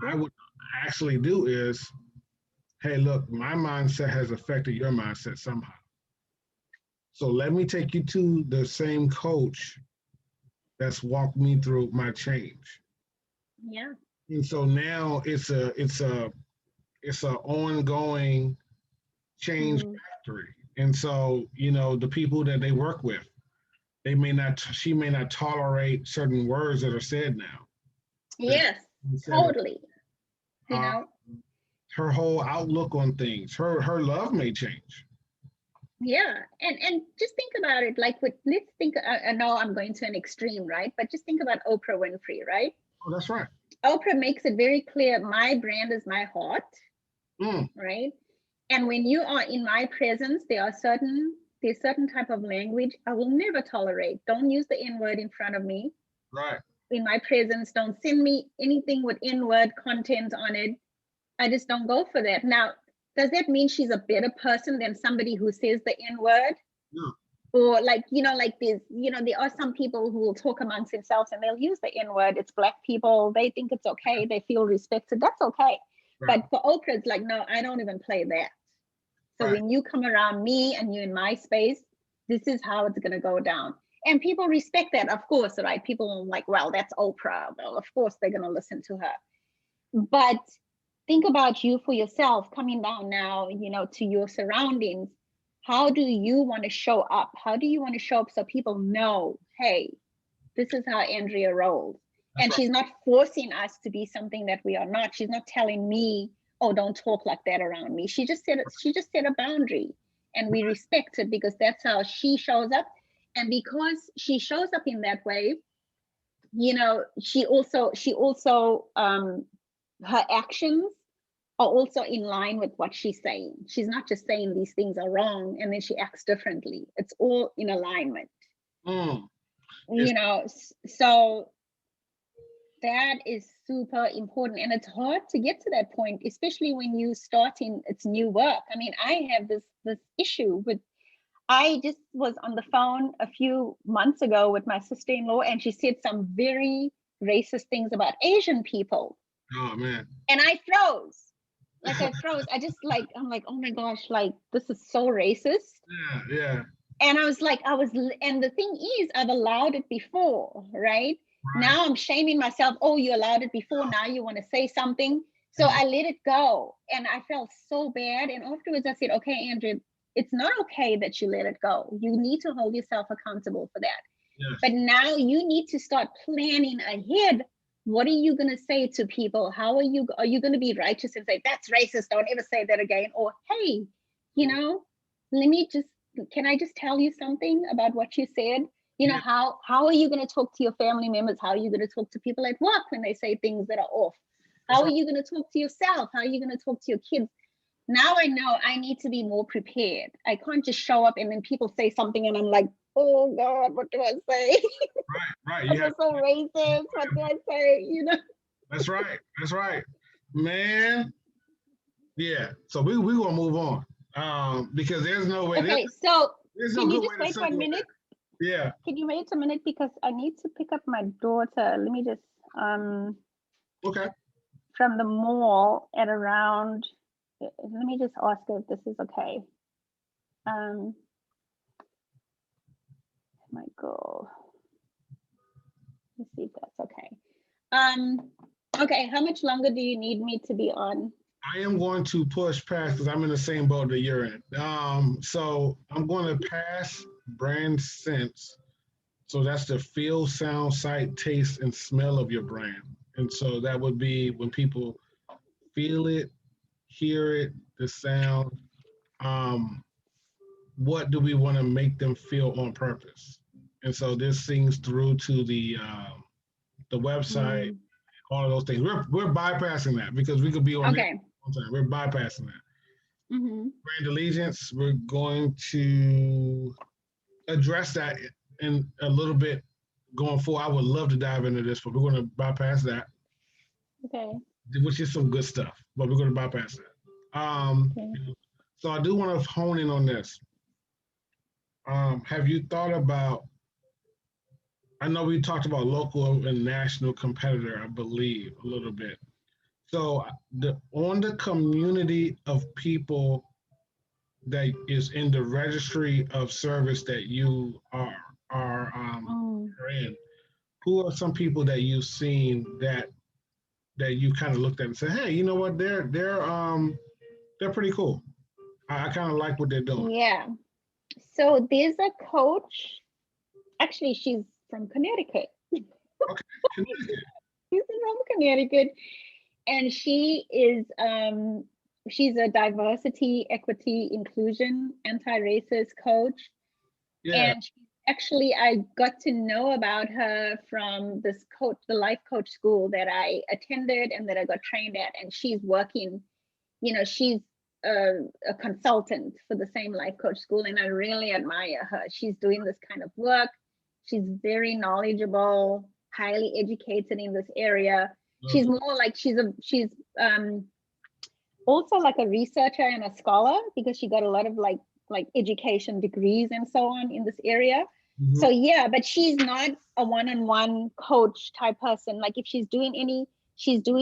I would actually do is, hey, look, my mindset has affected your mindset somehow. So let me take you to the same coach that's walked me through my change. Yeah. And so now it's a ongoing change factory. And so, you know, the people that they work with, she may not tolerate certain words that are said now. Yes, totally. You know, her whole outlook on things, her love may change. Yeah, and just think about it. Like, let's think. I know I'm going to an extreme, right? But just think about Oprah Winfrey, right? Oh, that's right. Oprah makes it very clear. My brand is my heart, right? And when you are in my presence, there's certain type of language I will never tolerate. Don't use the N-word in front of me. Right. In my presence, don't send me anything with N-word content on it. I just don't go for that. Now, does that mean she's a better person than somebody who says the N-word? No. Or like, you know, like this, you know, there are some people who will talk amongst themselves and they'll use the N-word. It's Black people. They think it's okay. They feel respected. That's okay. Right. But for Oprah, it's like, no, I don't even play that. So when you come around me and you're in my space, this is how it's going to go down. And people respect that, of course, right? People are like, well, that's Oprah. Well, of course, they're going to listen to her. But think about you for yourself coming down now, you know, to your surroundings. How do you want to show up? How do you want to show up so people know, hey, this is how Andrea rolls? That's and she's not forcing us to be something that we are not. She's not telling me, oh, don't talk like that around me. She just set a boundary, and we respect it because that's how she shows up. And because she shows up in that way, you know, she also her actions are also in line with what she's saying. She's not just saying these things are wrong and then she acts differently. It's all in alignment. You know, so that is super important. And it's hard to get to that point, especially when you start in its new work. I mean, I have this issue with, I just was on the phone a few months ago with my sister-in-law, and she said some very racist things about Asian people. Oh man. And I froze. Like I froze. I'm like, oh my gosh, like this is so racist. Yeah. And I was like, and the thing is, I've allowed it before, right? Now I'm shaming myself. Oh, you allowed it before. Now you want to say something. So I let it go. And I felt so bad. And afterwards I said, okay, Andrea, it's not okay that you let it go. You need to hold yourself accountable for that. Yes. But now you need to start planning ahead. What are you going to say to people? Are you going to be righteous and say, that's racist, don't ever say that again? Or, hey, you know, can I just tell you something about what you said? You know, how are you going to talk to your family members? How are you going to talk to people at work when they say things that are off? How are you going to talk to yourself? How are you going to talk to your kids? now I know I need to be more prepared. I can't just show up and then people say something and I'm like, oh God, what do I say? Right. I'm so racist. What do I say? You know? That's right. That's right. Man. Yeah. So we gonna move on. Because there's no way Okay, so there's no can you good just way to wait 1 segue minute? that. Yeah. Can you wait a minute because I need to pick up my daughter. Let me just Okay. from the mall at around. Let me just ask her if this is okay. My girl. Let's see if that's okay. Okay, how much longer do you need me to be on? I am going to push past because I'm in the same boat that you're in. So I'm going to pass brand sense. So that's the feel, sound, sight, taste, and smell of your brand. And so that would be when people feel it, hear it, the sound. What do we want to make them feel on purpose? And so this sings through to the website, all of those things. We're bypassing that because we could be on Okay. there. We're bypassing that. Mm-hmm. Brand allegiance, we're going to address that in a little bit going forward. I would love to dive into this, but we're going to bypass that. Okay. Which is some good stuff, but we're going to bypass that. Okay. So I do want to hone in on this. Have you thought about? I know we talked about local and national competitor, I believe, a little bit. So on the community of people that is in the registry of service that you are in, who are some people that you've seen that you kind of looked at and said, hey, you know what, they're pretty cool. I kind of like what they're doing. Yeah. So there's a coach. Actually, she's from Connecticut. Okay, Connecticut. She's from Connecticut, and she's a diversity, equity, inclusion, anti-racist coach. Yeah. And actually, I got to know about her from this coach, the life coach school that I attended and that I got trained at. And she's working, she's a consultant for the same life coach school. And I really admire her. She's doing this kind of work. She's very knowledgeable, highly educated in this area. She's more like she's also like a researcher and a scholar because she got a lot of like education degrees and so on in this area. Mm-hmm. So yeah, but she's not a one-on-one coach type person. Like if she's doing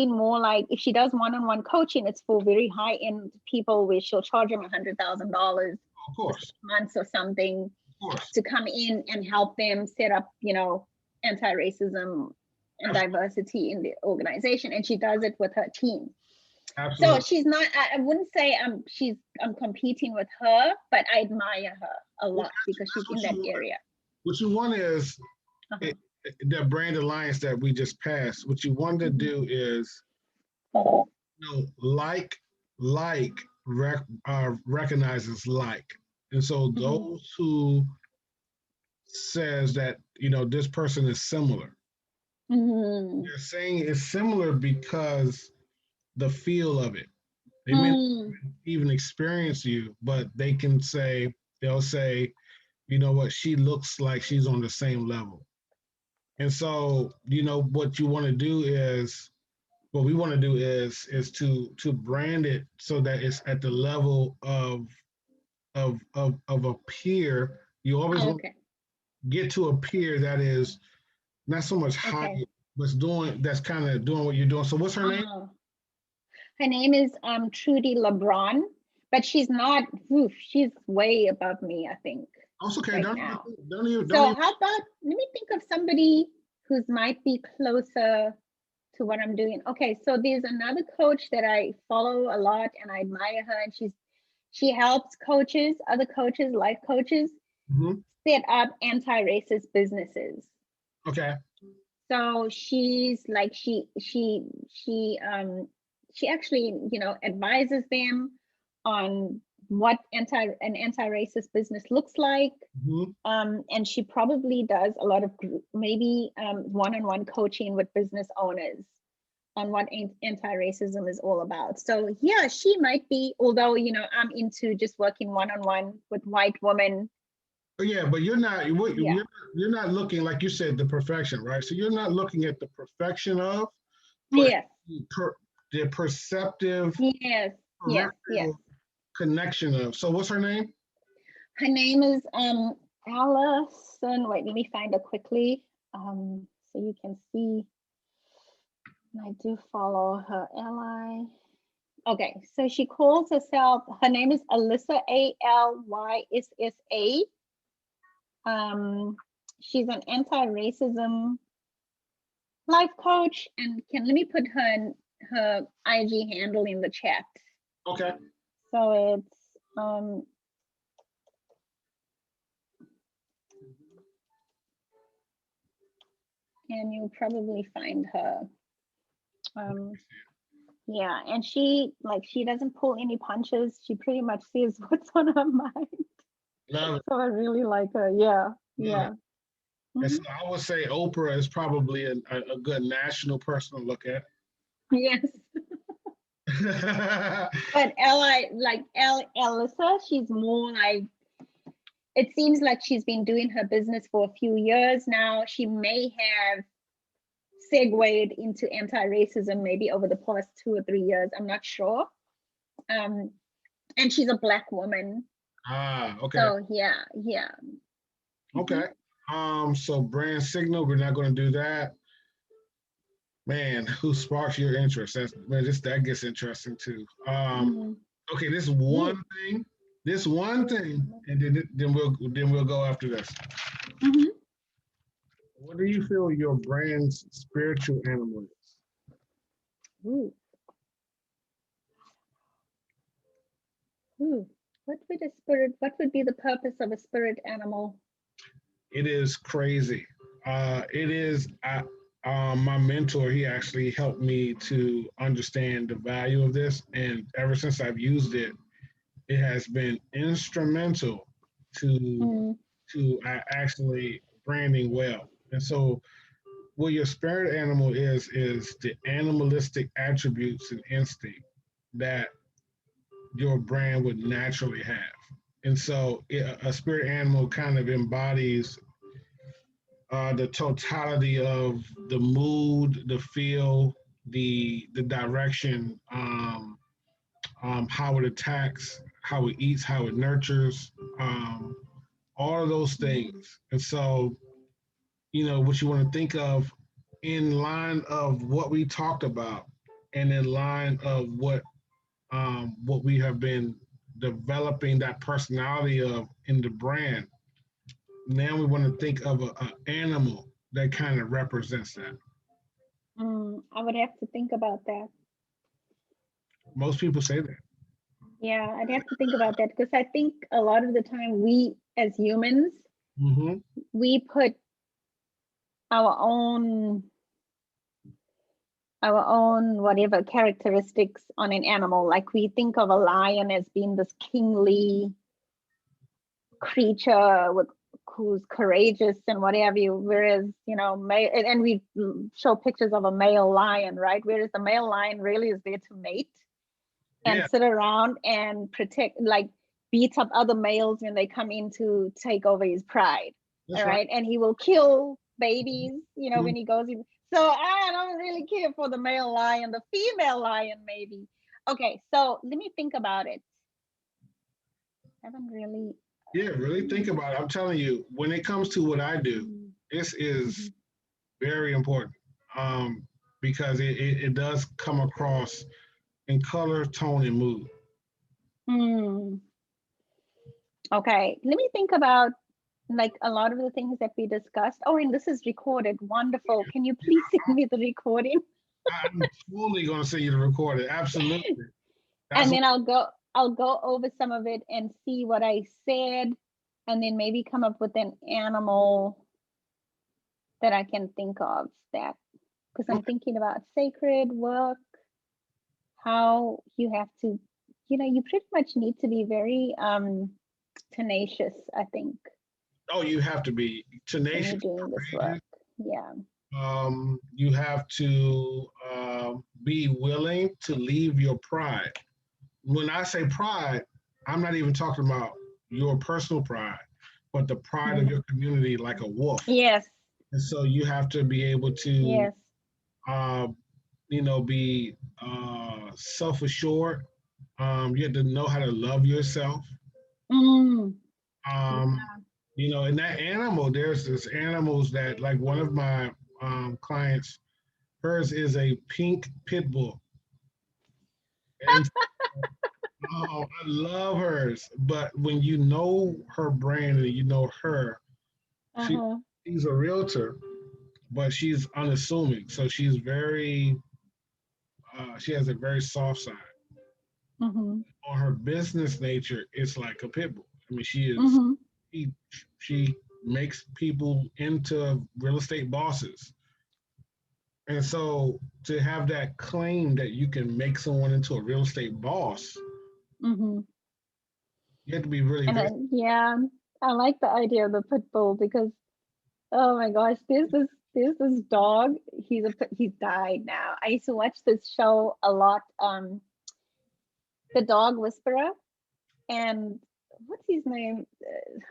more like if she does one-on-one coaching, it's for very high-end people where she'll charge them $100,000 for 6 months or something to come in and help them set up, anti-racism and diversity in the organization. And she does it with her team. Absolutely. So she's not, I wouldn't say I'm competing with her, but I admire her a lot because she's in that area. What you want is that brand alliance that we just passed. What you want to do is, recognizes like. And so those who says that, this person is similar, they're saying it's similar because the feel of it. They may not even experience you, but they'll say, you know what, she looks like she's on the same level. And so, what we want to do is to brand it so that it's at the level of a peer. You always want to get to a peer that is not so much high, but that's kind of doing what you're doing. So what's her name? Her name is Trudy LeBron, but she's not. She's way above me, I think. That's okay. Right don't even. How about let me think of somebody who might be closer to what I'm doing. Okay, so there's another coach that I follow a lot and I admire her, and she helps other coaches, life coaches, set up anti-racist businesses. Okay. So she's like she actually advises them on what an anti-racist business looks like, and she probably does a lot of maybe one-on-one coaching with business owners on what anti-racism is all about. So yeah, she might be, although, you know, I'm into just working one-on-one with white women. Yeah, but you're not Yeah. you're not looking, like you said, the perfection, right? So you're not looking at the perfection of, but Yes. the perceptive Yes. Yes. Yes. peripheral connection of. So what's her name? Her name is Allison. Wait, let me find her quickly. So you can see. I do follow her ally. Okay, so she calls herself, her name is Alyssa, Alyssa. She's an anti-racism life coach, and let me put her IG handle in the chat. Okay. So it's and you'll probably find her. Yeah, and she doesn't pull any punches. She pretty much says what's on her mind. Love it. So I really like her. Yeah, yeah. And so I would say Oprah is probably a good national person to look at. Yes. But Alyssa, she's more like, it seems like she's been doing her business for a few years now. She may have segued into anti-racism maybe over the past 2 or 3 years. I'm not sure. And she's a Black woman. Ah, okay. So yeah. Okay. So brand signal, we're not going to do that. Man, who sparks your interest? That gets interesting too. Okay, this one thing, and then we'll go after this. What do you feel your brand's spiritual animal is? What would be the purpose of a spirit animal? It is crazy. It is. My mentor, he actually helped me to understand the value of this, and ever since I've used it, it has been instrumental to actually branding well. And so, what your spirit animal is the animalistic attributes and instinct that your brand would naturally have. And so, a spirit animal kind of embodies the totality of the mood, the feel, the direction, how it attacks, how it eats, how it nurtures, all of those things. And so, what you want to think of in line of what we talked about, and in line of what we have been developing that personality of in the brand. Now we want to think of an animal that kind of represents that. I would have to think about that. Most people say that. Yeah, I'd have to think about that, because I think a lot of the time we as humans, we put our own whatever characteristics on an animal. Like we think of a lion as being this kingly creature who's courageous and whatever, whereas, and we show pictures of a male lion, right? Whereas the male lion really is there to mate and sit around and protect, like beats up other males when they come in to take over his pride. All right. And he will kill babies, when he goes in. So I don't really care for the male lion, the female lion maybe. Okay, so let me think about it. I haven't really. Yeah, really think about it. I'm telling you, when it comes to what I do, this is very important, because it does come across in color, tone, and mood. Okay, let me think about like a lot of the things that we discussed. Oh, and this is recorded. Wonderful. Can you please send me the recording? I'm totally going to send you the recording. Absolutely. And then I'll go over some of it and see what I said, and then maybe come up with an animal that I can think of, that, because I'm thinking about sacred work, how you have to, you pretty much need to be very tenacious, I think. Oh, you have to be tenacious. Doing this work. Yeah. You have to be willing to leave your pride. When I say pride, I'm not even talking about your personal pride, but the pride of Mhm. your community, like a wolf. Yes, And so you have to be able to, yes. uh, be self-assured. You have to know how to love yourself. Mm. Um, and that animal, there's this animals that, like one of my clients, hers is a pink pit bull. And oh, I love hers. But when you know her brand and you know her, she Uh-huh. she's a realtor, but she's unassuming. So she has a very soft side. Mm-hmm. On her business nature, it's like a pit bull. I mean, Mm-hmm. she she makes people into real estate bosses. And so to have that claim that you can make someone into a real estate boss, Mm-hmm. you have to be really And very. then, yeah, I like the idea of the pit bull because oh my gosh, there's this dog. He's died now. I used to watch this show a lot, The Dog Whisperer, and what's his name?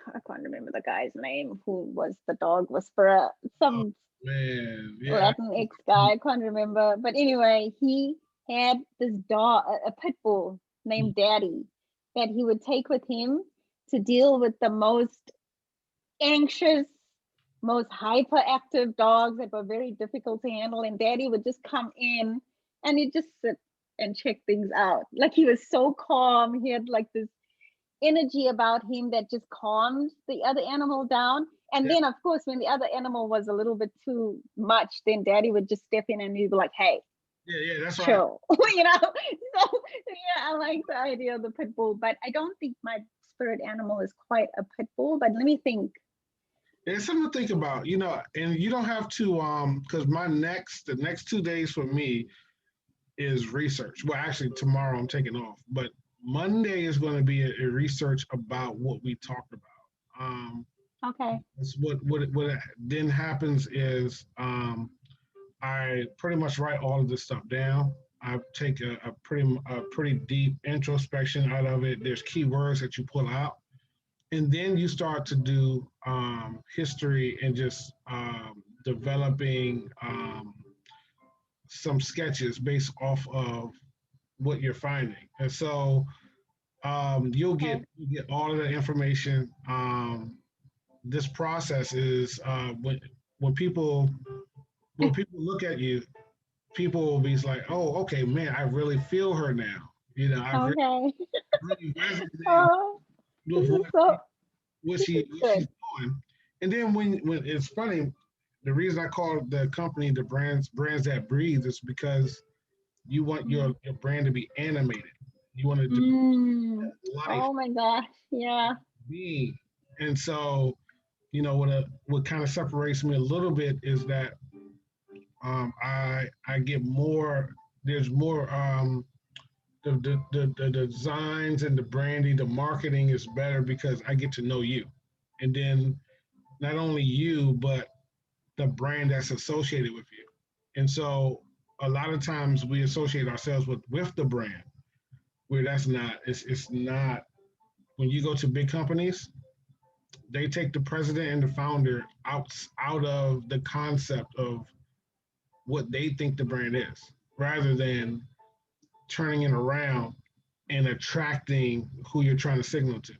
I can't remember the guy's name who was the dog whisperer. Oh Some man, yeah. Latinx guy, I can't remember. But anyway, he had this dog, a pit bull named Daddy, that he would take with him to deal with the most anxious, most hyperactive dogs that were very difficult to handle. And Daddy would just come in and he'd just sit and check things out. Like he was so calm. He had like this energy about him that just calmed the other animal down. And Yeah, then, of course, when the other animal was a little bit too much, then Daddy would just step in and he'd be like, "Hey, yeah, that's right. chill," you know. So yeah, I like the idea of the pit bull, but I don't think my spirit animal is quite a pit bull. But let me think. It's something to think about, and you don't have to because the next 2 days for me is research. Well, actually tomorrow I'm taking off, but Monday is going to be a research about what we talked about. Okay. It's what then happens is I pretty much write all of this stuff down. I take a pretty deep introspection out of it. There's keywords that you pull out, and then you start to do history and just developing some sketches based off of what you're finding. And so you'll get Okay. all of the information. This process is when people when people look at you, people will be like, "Oh, okay, man, I really feel her now." Okay. Really resonate Oh, this with is so what this she is what she's good. doing. And then when it's funny, the reason I call the company the brands that breathe is because you want your brand to be animated. You want it to be Mm. life Oh my gosh. Yeah. being. And so, what kind of separates me a little bit is that I get more. There's more. The designs and the branding, the marketing is better because I get to know you, and then not only you, but the brand that's associated with you. And so, a lot of times we associate ourselves with the brand, where that's not. It's not. When you go to big companies, they take the president and the founder out of the concept of what they think the brand is, rather than turning it around and attracting who you're trying to signal to.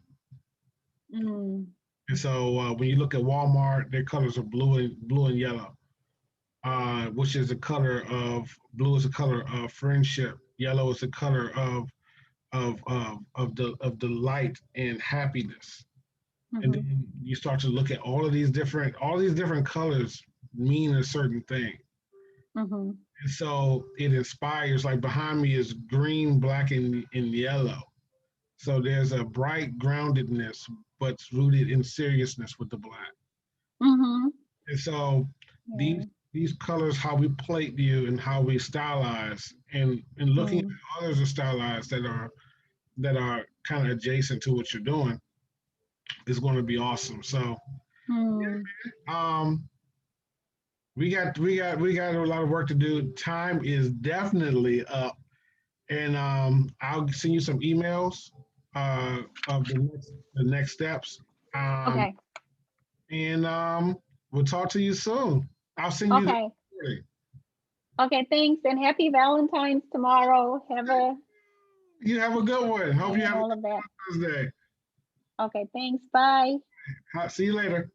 Mm. And so when you look at Walmart, their colors are blue and yellow, which is the color of blue is the color of friendship, yellow is the color of the light and happiness. And Mm-hmm. then you start to look at all these different colors mean a certain thing. Mm-hmm. And so it inspires, like behind me is green, black, and yellow. So there's a bright groundedness, but it's rooted in seriousness with the black. Mm-hmm. And so these Yeah. these colors, how we plate you and how we stylize, and looking Mm. at others are stylized that are kind of adjacent to what you're doing is going to be awesome. So Mm. um, we got a lot of work to do. Time is definitely up, and I'll send you some emails of the next steps. Um, Okay. and we'll talk to you soon. I'll send you the Okay. recording. Okay. Thanks, and happy Valentine's tomorrow. Have a You have a good one. Hope you and have a all good of that. Thursday. Okay. Thanks. Bye. See you later.